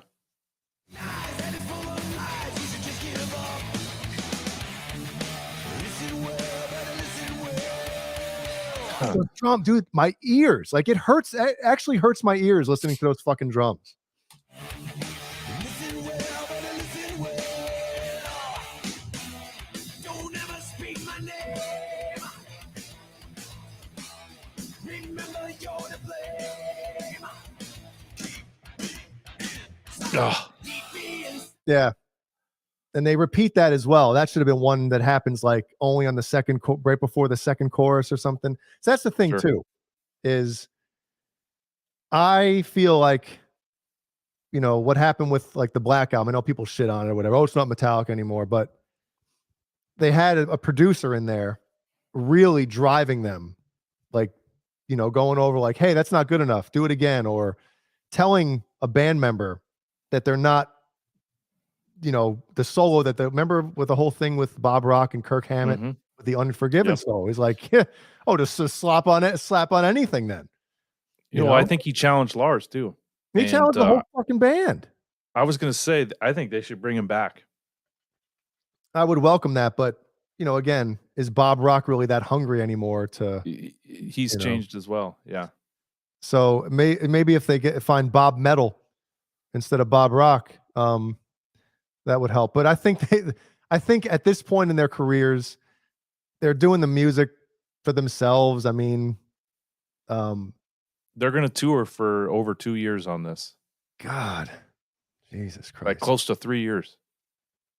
The drum, dude, my ears, like it hurts. It actually hurts my ears listening to those fucking drums. Ugh. Yeah. And they repeat that as well. That should have been one that happens like only on the second, right before the second chorus or something. So that's the thing too, is I feel like, you know, what happened with like the Black Album. I know people shit on it or whatever. Oh, it's not Metallica anymore, but they had a producer in there really driving them, like, you know, going over like, hey, that's not good enough. Do it again. Or telling a band member that they're not, you know, the solo that remember with the whole thing with Bob Rock and Kirk Hammett with the Unforgiven solo. He's like, yeah, oh, just slap on anything then. You know, I think he challenged Lars too. He challenged the whole fucking band. I was going to say, I think they should bring him back. I would welcome that, but you know, again, is Bob Rock really that hungry anymore? He's changed as well. Yeah. So maybe if they find Bob Metal instead of Bob Rock, that would help. But I think at this point in their careers, they're doing the music for themselves. I mean, they're going to tour for over 2 years on this. God, Jesus Christ. Like close to 3 years.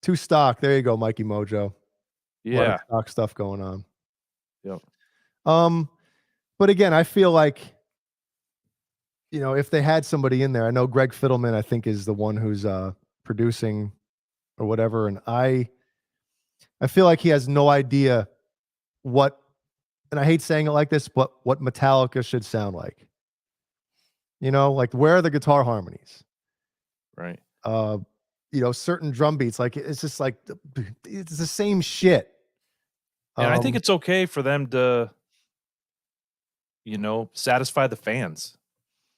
2 stock. There you go, Mikey Mojo. Yeah. A lot of stock stuff going on. Yep. But again, I feel like, you know, if they had somebody in there, I know Greg Fiddleman, I think, is the one who's producing or whatever. And I feel like he has no idea what, and I hate saying it like this, but what Metallica should sound like. You know, like where are the guitar harmonies? Right. You know, certain drum beats, like it's just like, it's the same shit. And I think it's okay for them to, you know, satisfy the fans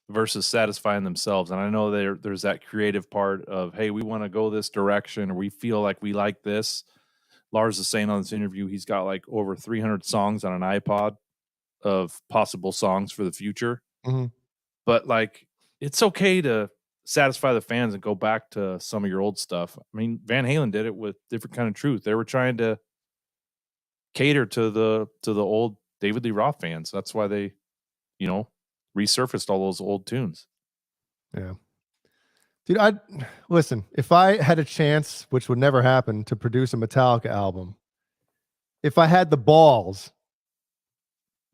versus satisfying themselves. And I know there's that creative part of, hey, we want to go this direction, or we feel like we like this. Lars is saying on this interview, he's got like over 300 songs on an iPod of possible songs for the future. But like, it's okay to satisfy the fans and go back to some of your old stuff. I mean, Van Halen did it with Different Kind of Truth. They were trying to cater to the old David Lee Roth fans. That's why they, you know, resurfaced all those old tunes. Yeah. Dude, listen, if I had a chance, which would never happen, to produce a Metallica album, if I had the balls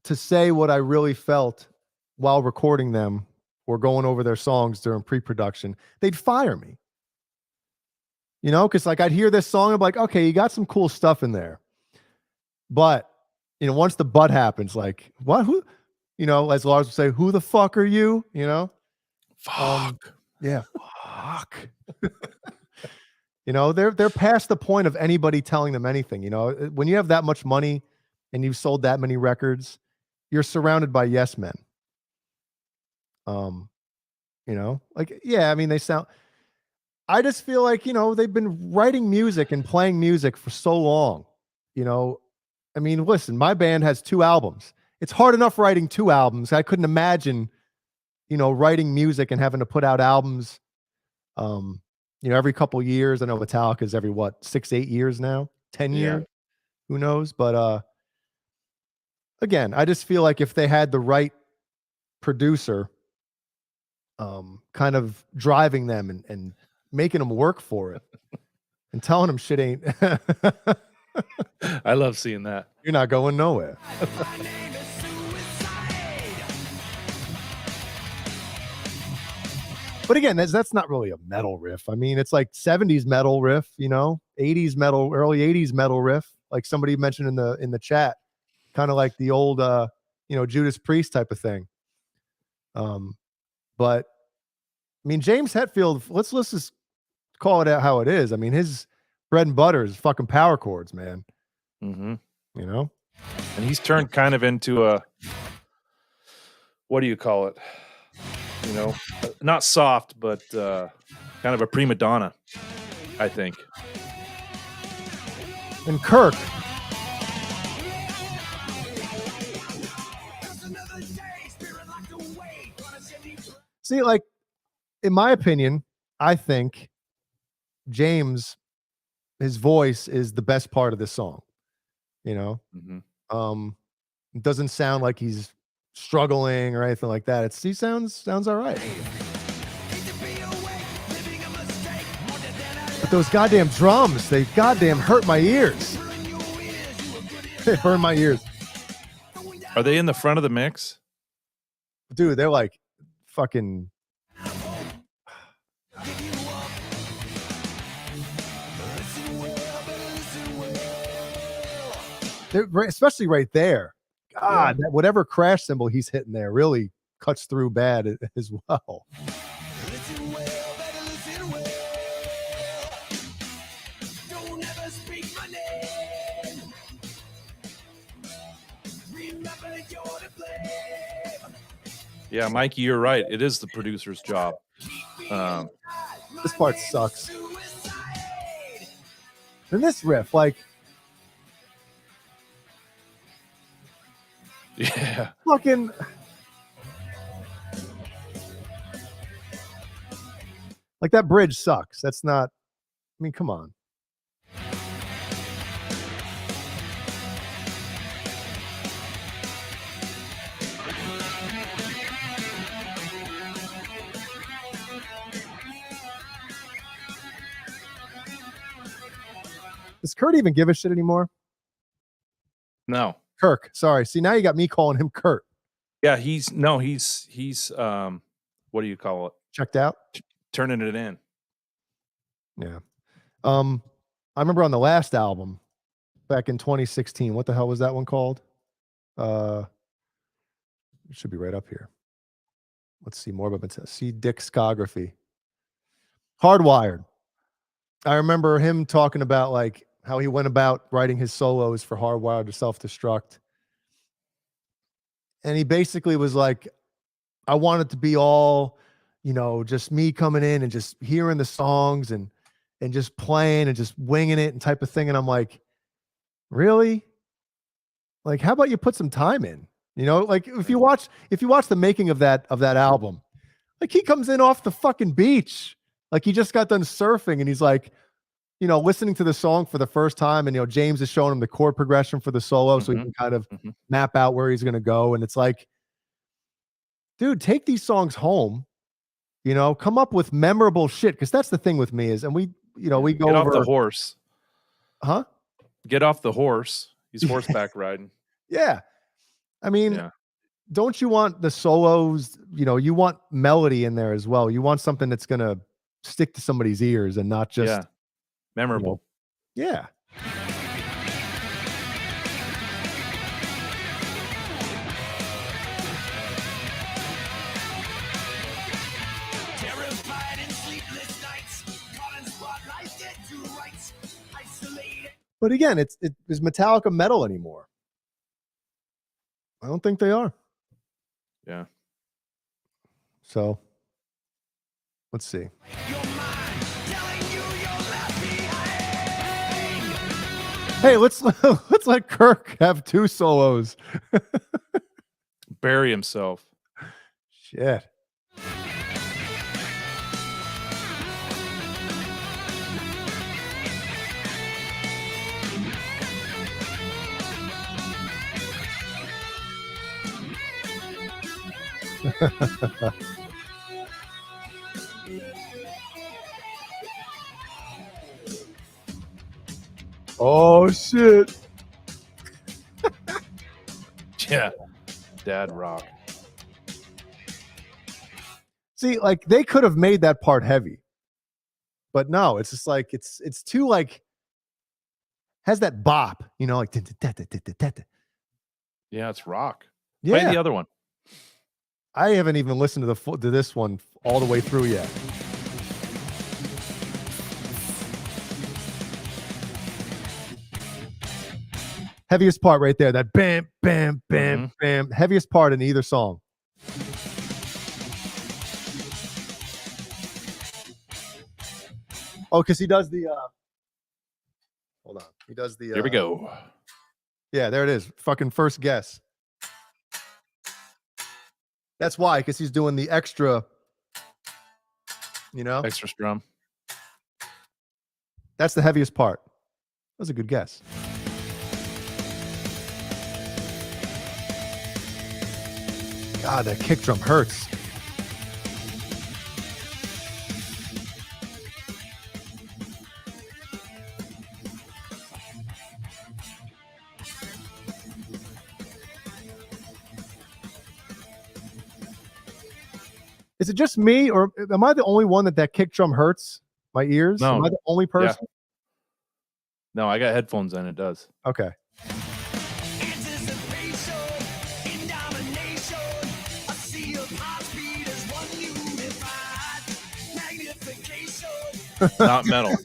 to say what I really felt while recording them or going over their songs during pre-production, they'd fire me. You know, because like I'd hear this song, I'm like, okay, you got some cool stuff in there. But, you know, once the butt happens, like, what? Who? You know, as Lars would say, who the fuck are you? You know? Fuck. Yeah. Fuck. You know, they're past the point of anybody telling them anything. You know, when you have that much money and you've sold that many records, you're surrounded by yes men. You know, like, yeah, I mean, I just feel like, you know, they've been writing music and playing music for so long. You know, I mean, listen, my band has 2 albums. It's hard enough writing 2 albums. I couldn't imagine, you know, writing music and having to put out albums Every couple years. I know Metallica's every 6-8 years now, 10 years, who knows? But again, I just feel like if they had the right producer, kind of driving them and making them work for it, and telling them shit ain't. I love seeing that. You're not going nowhere. But again, that's not really a metal riff. I mean, it's like 70s metal riff, 80s metal, early 80s metal riff, like somebody mentioned in the chat, kind of like the old Judas Priest type of thing. But I mean, James Hetfield, let's just call it out how it is. I mean, his bread and butter is fucking power chords, man. Mm-hmm. And he's turned kind of into a, what do you call it? Not soft, but kind of a prima donna, I think. And Kirk. See, like, in my opinion, I think James, his voice is the best part of this song. Mm-hmm. It doesn't sound like he's struggling or anything like that. He sounds all right. But those goddamn drums, they goddamn hurt my ears. They hurt my ears. Are they in the front of the mix? Dude, they're like fucking. Especially right there. God, whatever crash cymbal he's hitting there really cuts through bad as well. Yeah, Mikey, you're right. It is the producer's job. This part sucks. And this riff, like, yeah, fucking. Like, that bridge sucks. That's not. I mean, come on. Does Kurt even give a shit anymore? No. Kirk. Sorry. See, now you got me calling him Kurt. Yeah, he's what do you call it? Checked out? Turning it in. Yeah. I remember on the last album back in 2016, what the hell was that one called? It should be right up here. Let's see more about it. See discography. Hardwired. I remember him talking about like how he went about writing his solos for Hardwired to Self-Destruct. And he basically was like, I want it to be all, just me coming in and just hearing the songs and just playing and just winging it and type of thing. And I'm like, really? Like, how about you put some time in? Like if you watch the making of that album, like he comes in off the fucking beach. Like he just got done surfing and he's like, listening to the song for the first time, and James is showing him the chord progression for the solo, so he can kind of map out where he's going to go. And it's like, dude, take these songs home, come up with memorable shit, because that's the thing with me is, and we go Get over off the horse, huh? Get off the horse. He's horseback riding. Yeah, I mean, don't you want the solos? You want melody in there as well. You want something that's going to stick to somebody's ears and not just. Memorable. Yeah. But again, is Metallica metal anymore? I don't think they are. Yeah. So let's see. Hey, let's let Kirk have two solos. Bury himself. Shit. Oh shit. Yeah. Dad rock. See, like they could have made that part heavy. But no, it's just like it's too like has that bop, you know, like Yeah, it's rock. yeah. Play the other one. I haven't even listened to this one all the way through yet. Heaviest part right there, that bam, bam, bam, bam. Heaviest part in either song. Oh, because he does the hold on. He does the Here we go. Yeah, there it is. Fucking first guess. That's why, because he's doing the extra, you know? Extra strum. That's the heaviest part. That was a good guess. God, that kick drum hurts. Is it just me, or am I the only one that kick drum hurts my ears? No. Am I the only person? Yeah. No, I got headphones in. It does. Okay. Not metal.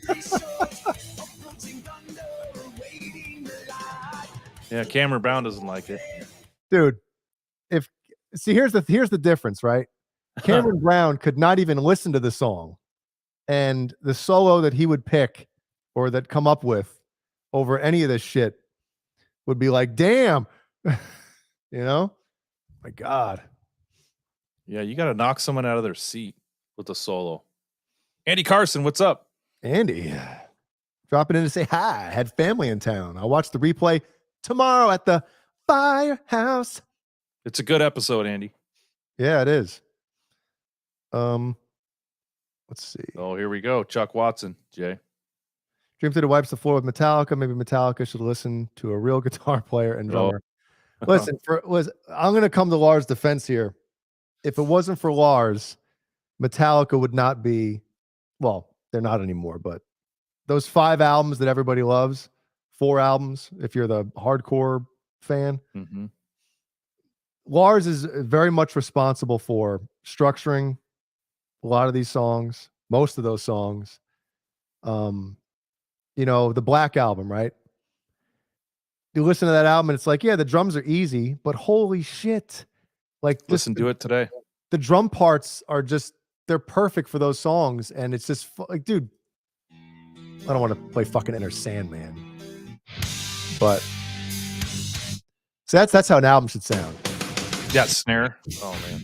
Yeah, Cameron Brown doesn't like it. Dude, here's the difference, right? Cameron Brown could not even listen to the song, and the solo that he would pick or that come up with over any of this shit would be like, damn, you know? My God. Yeah, you got to knock someone out of their seat with a solo. Andy Carson, what's up? Andy, dropping in to say hi. I had family in town. I'll watch the replay tomorrow at the Firehouse. It's a good episode, Andy. Yeah, it is. Let's see. Oh, here we go. Chuck Watson, Jay. Dream Theater wipes the floor with Metallica. Maybe Metallica should listen to a real guitar player and drummer. Listen, I'm going to come to Lars' defense here. If it wasn't for Lars, Metallica would not be, well, they're not anymore, but those 5 albums that everybody loves, 4 albums, if you're the hardcore fan, Lars is very much responsible for structuring a lot of these songs, most of those songs. You know, the Black Album, right? You listen to that album and it's like, yeah, the drums are easy, but holy shit. Like, listen to it today. The drum parts are just, they're perfect for those songs. And it's just like, dude, I don't want to play fucking Enter Sandman. But so that's how an album should sound. Yeah, snare. Oh, man.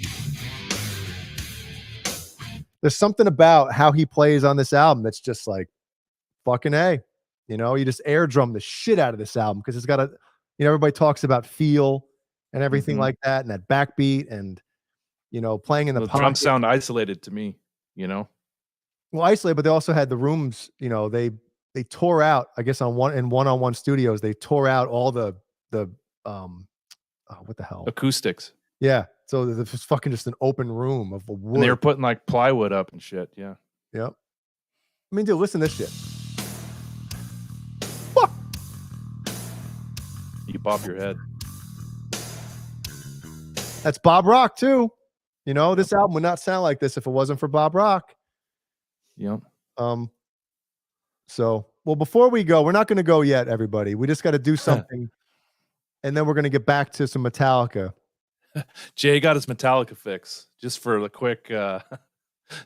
There's something about how he plays on this album that's just like, fucking A. You know, you just air drum the shit out of this album because it's got a, you know, everybody talks about feel and everything like that, and that backbeat, and, you know, playing in the drums sound isolated to me, you know? Well, isolated, but they also had the rooms, you know, they tore out, I guess, in one-on-one studios, they tore out all the what the hell? Acoustics. Yeah. So this was fucking just an open room of wood. And they were putting like plywood up and shit. Yeah. Yep. I mean, dude, listen to this shit. You bop your head. That's Bob Rock too. You know, this album would not sound like this if it wasn't for Bob Rock. Yep. So, well, before we go, we're not going to go yet, everybody. We just got to do something, and then we're going to get back to some Metallica. Jay got his Metallica fix just for a quick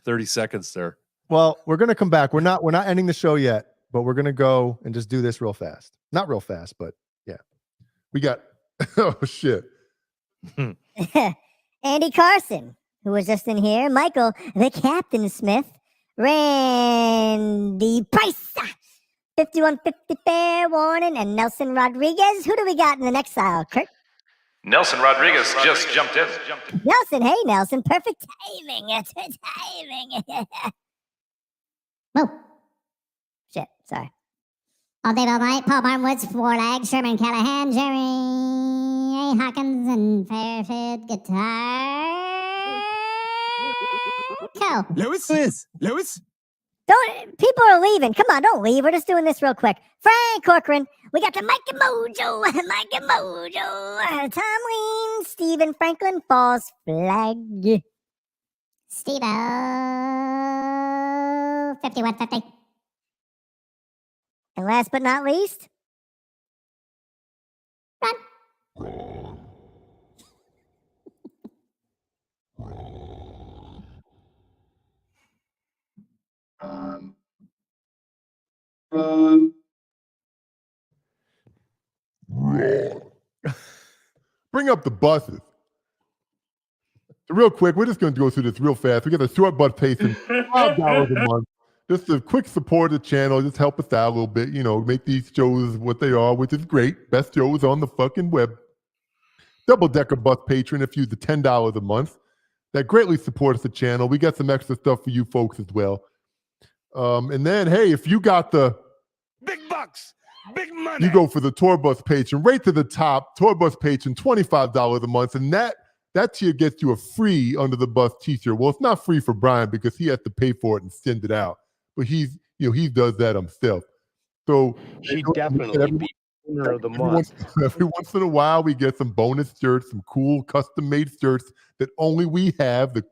30 seconds there. Well, we're going to come back. We're not ending the show yet, but we're going to go and just do this real fast. Not real fast, but yeah. We got, oh shit. Andy Carson, who was just in here, Michael, the Captain Smith, Randy Price, 5150 Fair Warning, and Nelson Rodriguez. Who do we got in the next aisle, Kurt? Nelson Rodriguez just jumped in. Nelson, hey Nelson, perfect timing. It's timing. Whoa. Shit, sorry. All day, all night, Paul Barnwoods, Four Legs, Sherman Callahan, Jerry Hawkins, and Fairfield Guitar. Co. Lewis. Don't, people are leaving. Come on, don't leave. We're just doing this real quick. Frank Corcoran, we got the Mike and Mojo, Tom Lean, Stephen Franklin, Falls Flag. Steve-O, 5150. And last but not least, Ron. Bring up the buses. So real quick, we're just going to go through this real fast. We got a short bus pacing, $5 a month. Just a quick support of the channel. Just help us out a little bit. You know, make these shows what they are, which is great. Best shows on the fucking web. Double-decker bus patron if you the $10 a month. That greatly supports the channel. We got some extra stuff for you folks as well. And then, hey, if you got the Big bucks, big money. you go for the tour bus patron, right to the top, tour bus patron, $25 a month. And that tier gets you a free under the bus t-shirt. Well, it's not free for Brian because he has to pay for it and send it out. But he does that himself. So She definitely be owner of the month. every once in a while, we get some bonus shirts, some cool custom-made shirts that only we have. The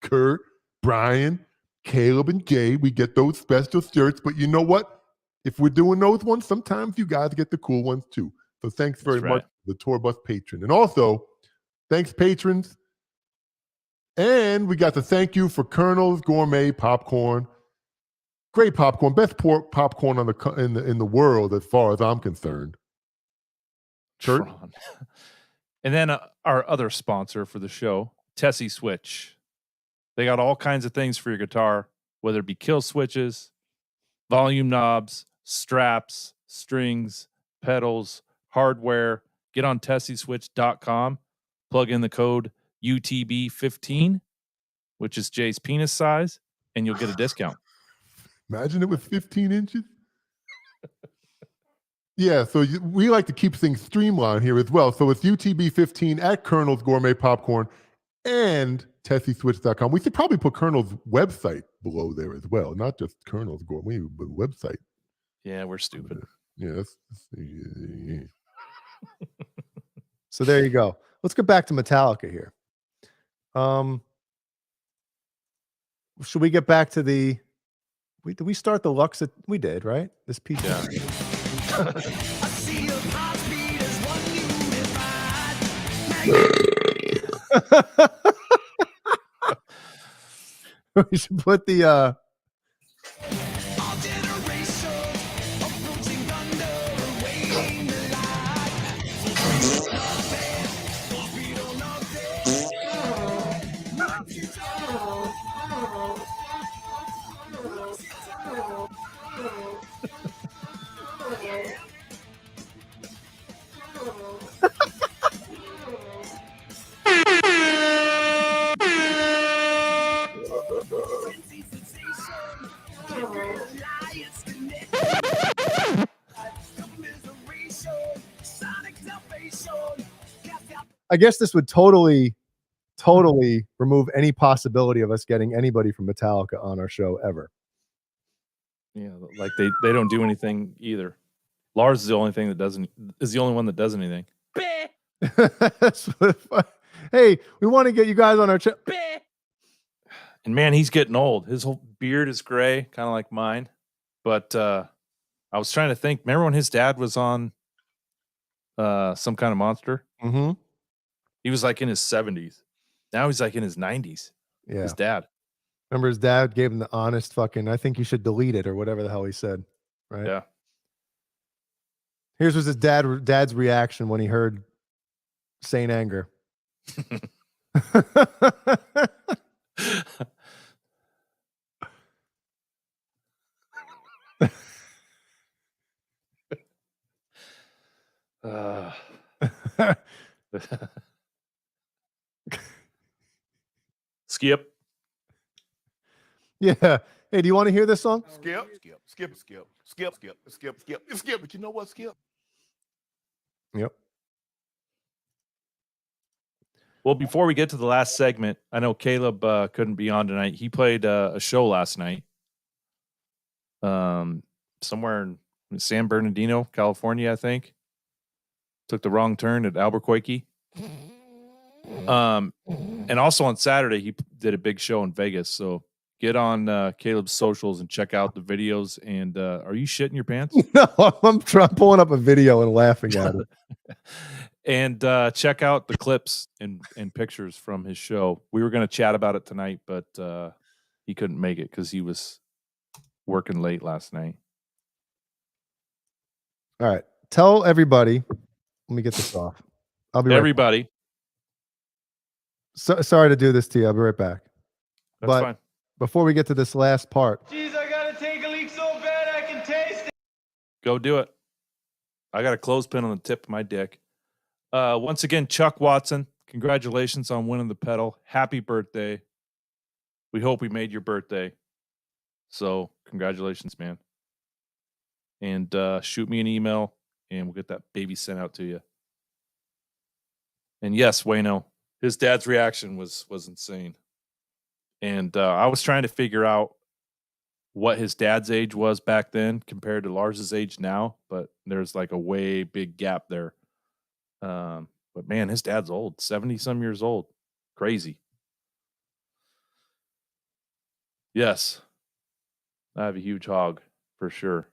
Kurt, Brian, Caleb, and Jay, we get those special shirts. But you know what? If we're doing those ones, sometimes you guys get the cool ones too. So thanks very much to the tour bus patron. And also, thanks, patrons. And we got the thank you for Colonel's Gourmet Popcorn. Great popcorn, best popcorn in the world as far as I'm concerned. Kurt? And then our other sponsor for the show, Tessie Switch. They got all kinds of things for your guitar, whether it be kill switches, volume knobs, straps, strings, pedals, hardware. Get on tessieswitch.com, plug in the code UTB15, which is Jay's penis size, and you'll get a discount. Imagine it was 15 inches. Yeah, so we like to keep things streamlined here as well. So it's UTB15 at Colonel's Gourmet Popcorn and TessieSwitch.com. We should probably put Colonel's website below there as well, not just Colonel's Gourmet, but website. Yeah, we're stupid. Yeah. So there you go. Let's get back to Metallica here. Should we get back to the? Did we start the Lux? We did, right? This piece. Yeah. We should put the I guess this would totally remove any possibility of us getting anybody from Metallica on our show ever. Yeah, like they don't do anything either. Lars is the only one that does anything. Hey, we want to get you guys on our show. And man, he's getting old. His whole beard is gray, kind of like mine. But I was trying to think. Remember when his dad was on Some Kind of Monster? Mm-hmm. He was like in his 70s. Now he's like in his 90s. Yeah. His dad. Remember his dad gave him the honest fucking, I think you should delete it or whatever the hell he said. Right? Yeah. Here's was his dad's reaction when he heard Saint Anger. Skip. Yeah. Hey, do you want to hear this song? Skip. But you know what, Skip? Yep. Well, before we get to the last segment, I know Caleb couldn't be on tonight. He played a show last night, somewhere in San Bernardino, California, I think. Took the wrong turn at Albuquerque. And also on Saturday, he did a big show in Vegas. So get on Caleb's socials and check out the videos. And are you shitting your pants? No, I'm pulling up a video and laughing at it. And check out the clips and pictures from his show. We were going to chat about it tonight, but he couldn't make it because he was working late last night. All right. Tell everybody. Let me get this off. I'll be right Everybody. back. Sorry to do this to you. I'll be right back. That's fine. Before we get to this last part. Jeez, I gotta take a leak so bad I can taste it. Go do it. I got a clothespin on the tip of my dick. Once again, Chuck Watson, congratulations on winning the pedal. Happy birthday. We hope we made your birthday. So congratulations, man. And shoot me an email and we'll get that baby sent out to you. And yes, Wayno, his dad's reaction was insane. And I was trying to figure out what his dad's age was back then compared to Lars's age now, but there's like a way big gap there. But man, his dad's old, 70 some years old. Crazy. Yes. I have a huge hog for sure.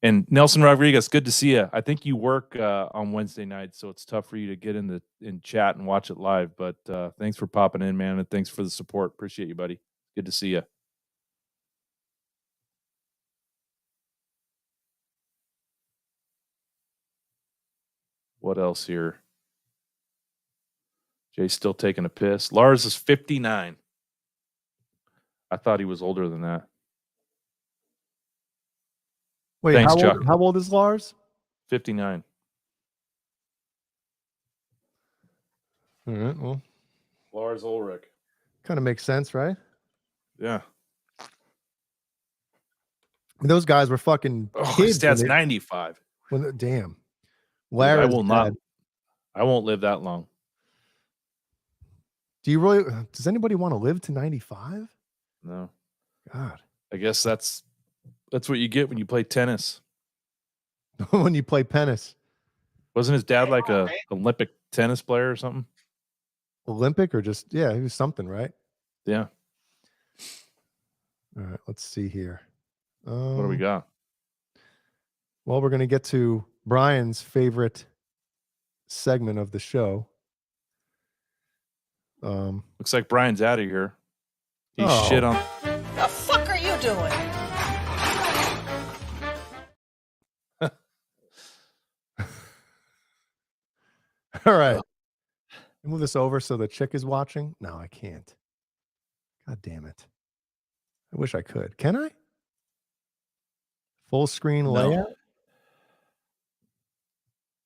And Nelson Rodriguez, good to see you. I think you work on Wednesday nights, so it's tough for you to get in chat and watch it live. But thanks for popping in, man, and thanks for the support. Appreciate you, buddy. Good to see you. What else here? Jay's still taking a piss. Lars is 59. I thought he was older than that. Wait, thanks, Chuck. How old is Lars? 59. All right. Well, Lars Ulrich. kind of makes sense, right? Yeah. Those guys were fucking kids. His dad's 95. Damn. Dude, Larry's I won't live that long. Do you really? Does anybody want to live to 95? No. God. I guess that's what you get when you play tennis. When you play tennis. Wasn't his dad like a Olympic tennis player or something? Olympic or just, yeah, he was something, right? Yeah. All right, let's see here. What do we got? Well, we're going to get to Brian's favorite segment of the show. Looks like Brian's out of here. He shit on. The fuck are you doing? All right. Move this over so the chick is watching. No, I can't. God damn it. I wish I could. Can I? Full screen layout?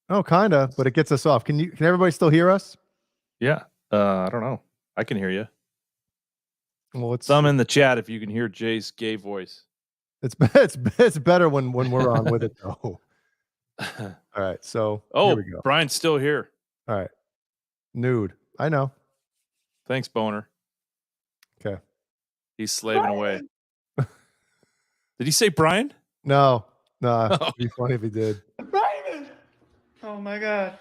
Oh, kind of, but it gets us off. Can everybody still hear us? Yeah. I don't know. I can hear you. Well, some in the chat if you can hear Jay's gay voice. It's better when we're on with it though. All right, so here we go. Brian's still here. All right. Nude. I know. Thanks, Boner. Okay. He's slaving away. Did he say Brian? No. It'd be funny if he did. Raymond! Oh my God.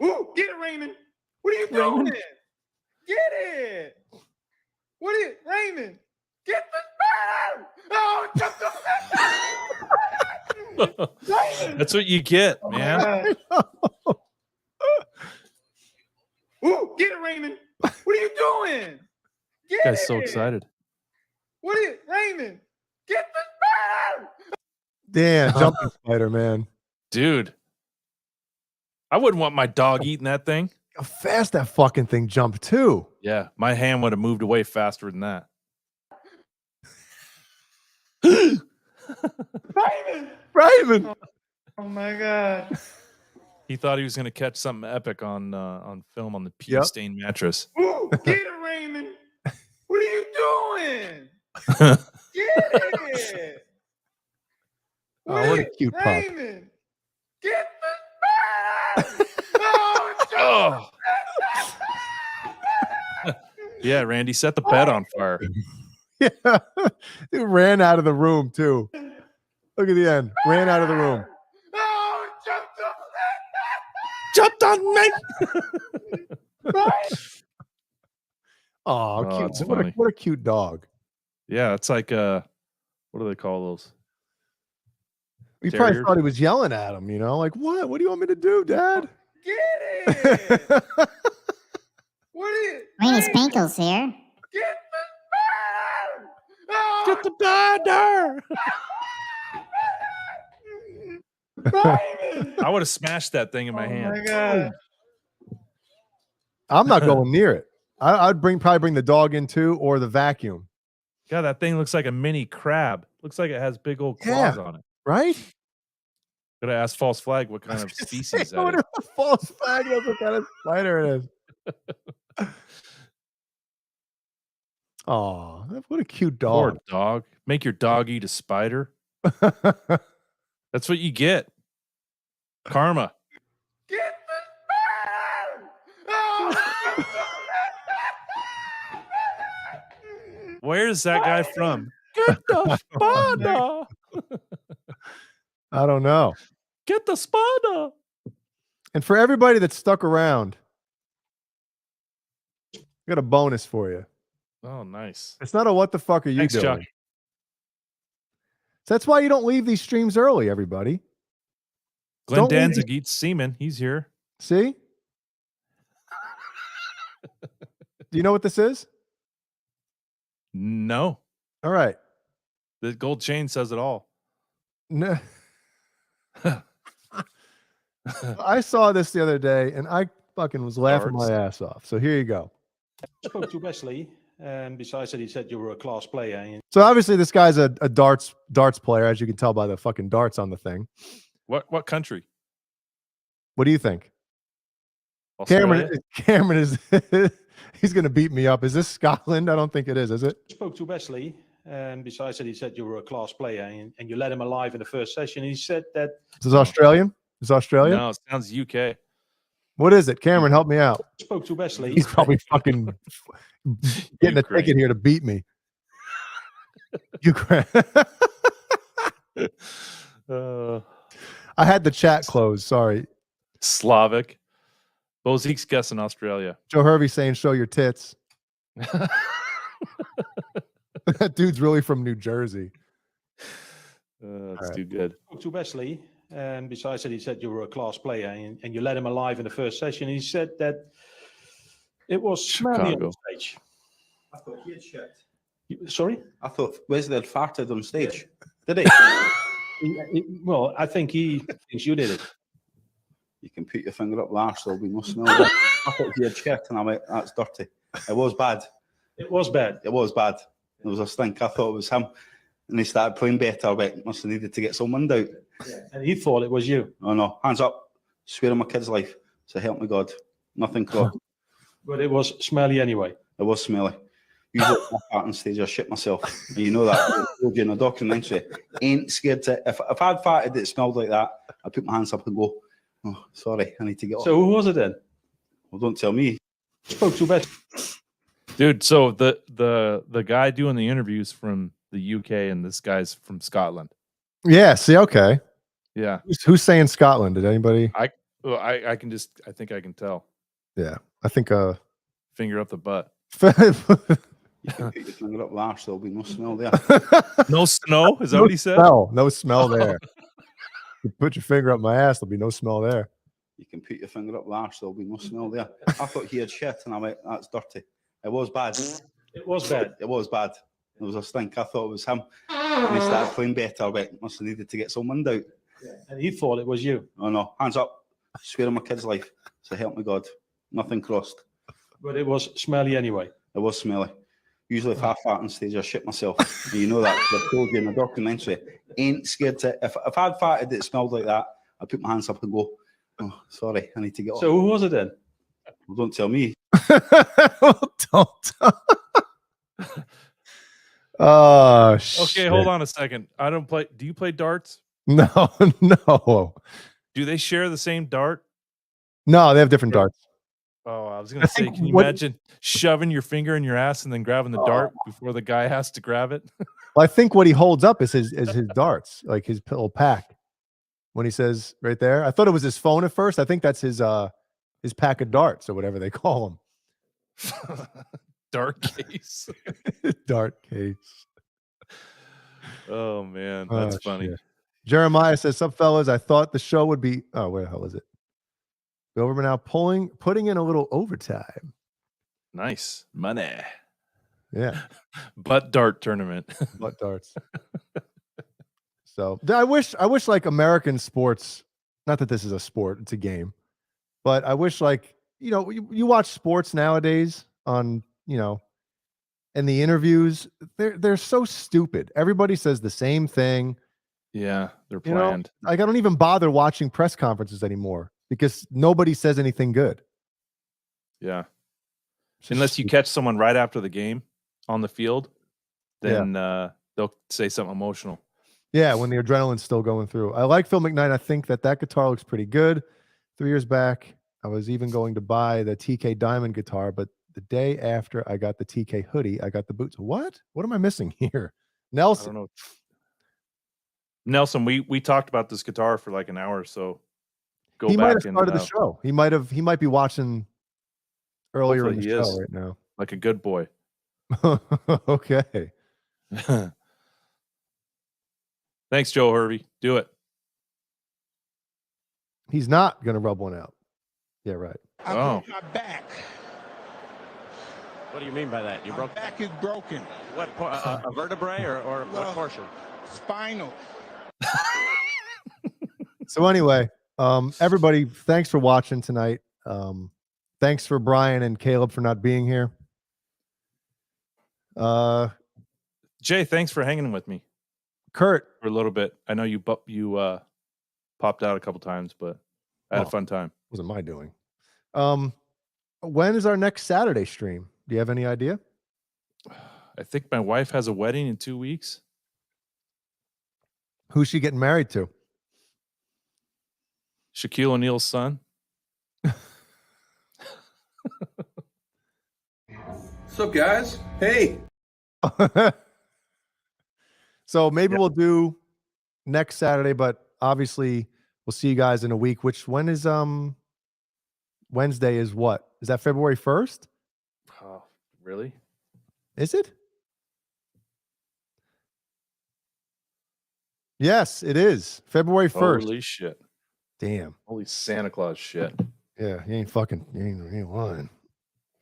Ooh, get it, Raymond. What are you doing? Get it. What is Raymond? Get the sperm! Oh, Raymond! That's what you get, man. Ooh, get it, Raymond. What are you doing? Get Guy's so excited. What is Raymond? Get the sperm! Damn, jumping spider, man. Dude. I wouldn't want my dog eating that thing. How fast that fucking thing jumped too. Yeah, my hand would have moved away faster than that. Raymond! Raymond! Oh my God. He thought he was going to catch something epic on film on the pea stained mattress. Ooh, get it, Raymond. What are you doing? Get it. What a cute pup. Raymond, get the oh, Yeah, Randy, set the bed on fire. Yeah. He ran out of the room, too. Look at the end. Ran out of the room. oh, Jumped on me. Oh, that's cute. funny. What a cute dog. Yeah, it's like what do they call those? He probably Terriers? thought he was yelling at him, you know, like, what? What do you want me to do, Dad? Get it. What is Rainy Spankles here. Get the oh, Get the batter. Raymond. I would have smashed that thing in my Oh hand. my God. I'm not going near it. I'd probably bring the dog in too, or the vacuum. God, that thing looks like a mini crab. Looks like it has big old claws on it. Right? Gotta ask False Flag what kind of species that What is. a false flag knows what kind of spider it is. Oh, what a cute Poor dog. dog. Make your dog eat a spider. That's what you get. Karma. Get the oh, Where's that guy from? Get the spider. I don't know. Get the spider. And for everybody that stuck around, I got a bonus for you. Oh, nice. It's not a what the fuck are you Thanks, doing? Chuck. So that's why you don't leave these streams early, everybody. Glenn Don't leave Danzig eats semen. He's here. See? Do you know what this is? No. All right. The gold chain says it all. No. I saw this the other day and I fucking was laughing Darts. my ass off. So here you go. Spoke to Wesley, and besides that, he said you were a class player. And So obviously this guy's a darts player, as you can tell by the fucking darts on the thing. What country? What do you think? Australia? Cameron is he's gonna beat me up. Is this Scotland? I don't think it is it? spoke to Wesley, and besides that, he said you were a class player, and you let him alive in the first session. He said that Is this Australian? Is this Australian? No, it sounds UK. What is it? Cameron, help me out. spoke to Wesley. He's probably fucking getting a Ukraine. ticket here to beat me. Ukraine. I had the chat closed. Sorry. Slavic. Bozik's guessing Australia. Joe Hervey saying, show your tits. That dude's really from New Jersey. That's right. too good. Spoke to Wesley, and besides that, he said you were a class player, and you let him alive in the first session. He said that it was smelly on Chicago. stage. I thought he had shit. Sorry? I thought Wesley had farted on stage. Did he? Well, I think he thinks you did it. You can put your finger up the arse, there'll be no smell. I thought he had shit, and I went, that's dirty. It was bad. It was bad. It was bad. There was a stink. I thought it was him. And he started playing better. I went, must have needed to get some wind out. And he thought it was you. Oh no, hands up. Swear on my kid's life. So help me God. Nothing crossed. But it was smelly anyway. It was smelly. Usually I fart on stage, I shit myself. And you know that. I told you in a documentary. Ain't scared to, if I'd farted that smelled like that, I'd put my hands up and go, oh, sorry, I need to get off. So who was it then? Well, don't tell me. Spoke to Wesley. Dude, so the guy doing the interviews from the UK and this guy's from Scotland. Yeah, see, okay. Yeah. Who's saying Scotland? Did anybody? I think I can tell. Yeah, I think Finger up the butt. You can put your finger up the arse, there'll be no smell there. No snow? Is that No what he said? smell. No smell there. You put your finger up my ass, there'll be no smell there. You can put your finger up the arse, there'll be no smell there. I thought he had shit, and I went, that's dirty. It was bad. It was bad. It was bad. There was a stink. I thought it was him. And he started playing better. I went, must have needed to get some wind out. And he thought it was you. Oh no, hands up. Swear on my kid's life. So help me God. Nothing crossed. But it was smelly anyway. It was smelly. Usually if I fart on stage, I shit myself. And you know that. 'Cause I told you in a documentary. Ain't scared to, if I'd farted that smelled like that, I put my hands up and go, oh, sorry, I need to get off. So who was it then? Well, don't tell me. Don't. Oh, shit. Okay, hold on a second. I don't play. Do you play darts? No, no. Do they share the same dart? No, they have different darts. Oh, I was going to say, think can you what- imagine shoving your finger in your ass and then grabbing the dart before the guy has to grab it? Well, I think what he holds up is his darts, like his little pack. When he says right there, I thought it was his phone at first. I think that's his pack of darts or whatever they call them. Dart case. Dart case. Oh man, Oh, that's funny. shit. Jeremiah says, "Sup, fellas? I thought the show would be. Oh, where the hell is it? Over now, putting in a little overtime. Nice money. Yeah, Butt dart tournament. butt darts. So I wish like American sports. Not that this is a sport; it's a game. But I wish like you watch sports nowadays on and the interviews they're so stupid. Everybody says the same thing. Yeah, they're You know, planned. like I don't even bother watching press conferences anymore because nobody says anything good. Yeah. It's just Unless you catch someone right after the game on the field, then they'll say something emotional. Yeah, when the adrenaline's still going through. I like Phil McKnight. I think that guitar looks pretty good. 3 years back, I was even going to buy the TK Diamond guitar, but the day after I got the TK hoodie, I got the boots. What? What am I missing here? I Nelson. don't know. Nelson, we talked about this guitar for like an hour or so. Go He back might have and started the show. He might be watching earlier in the hopefully he show is. right now. Like a good boy. Okay. Thanks, Joe Hervey. Do it. He's not gonna rub one out. Yeah, right. I broke my back. What do you mean by that? My back is broken. What, a vertebrae or what Well, portion? Spinal. So anyway, everybody, thanks for watching tonight. Thanks for Brian and Caleb for not being here. Jay, thanks for hanging with me Kurt, for a little bit. I know you popped out a couple times, but I had a fun time. wasn't my doing. When is our next Saturday stream? Do you have any idea? I think my wife has a wedding in 2 weeks. Who's she getting married to? Shaquille O'Neal's son. What's up, guys? Hey. So maybe we'll do next Saturday, but obviously we'll see you guys in a week. When is Wednesday is what? Is that February 1st? Oh, really? Is it? Yes, it is. February 1st. Holy shit. Damn. Holy Santa Claus shit. Yeah, you ain't lying.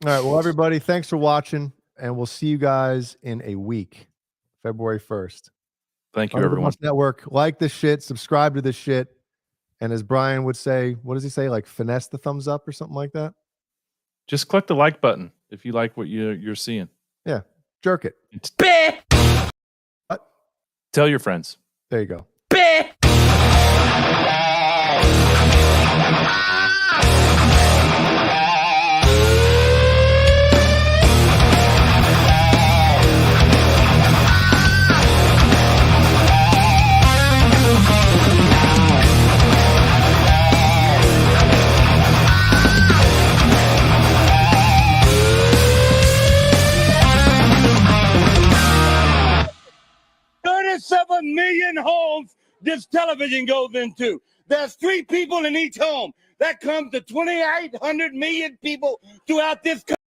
All right, well, everybody, thanks for watching, and we'll see you guys in a week, February 1st. Thank you, Under the everyone. Bus Network. Like this shit, subscribe to this shit, and as Brian would say, what does he say? Like finesse the thumbs up or something like that? Just click the like button if you like what you're seeing. Yeah, jerk it. Tell your friends. There you go. Million homes this television goes into. There's 3 people in each home. That comes to 2,800 million people throughout this country.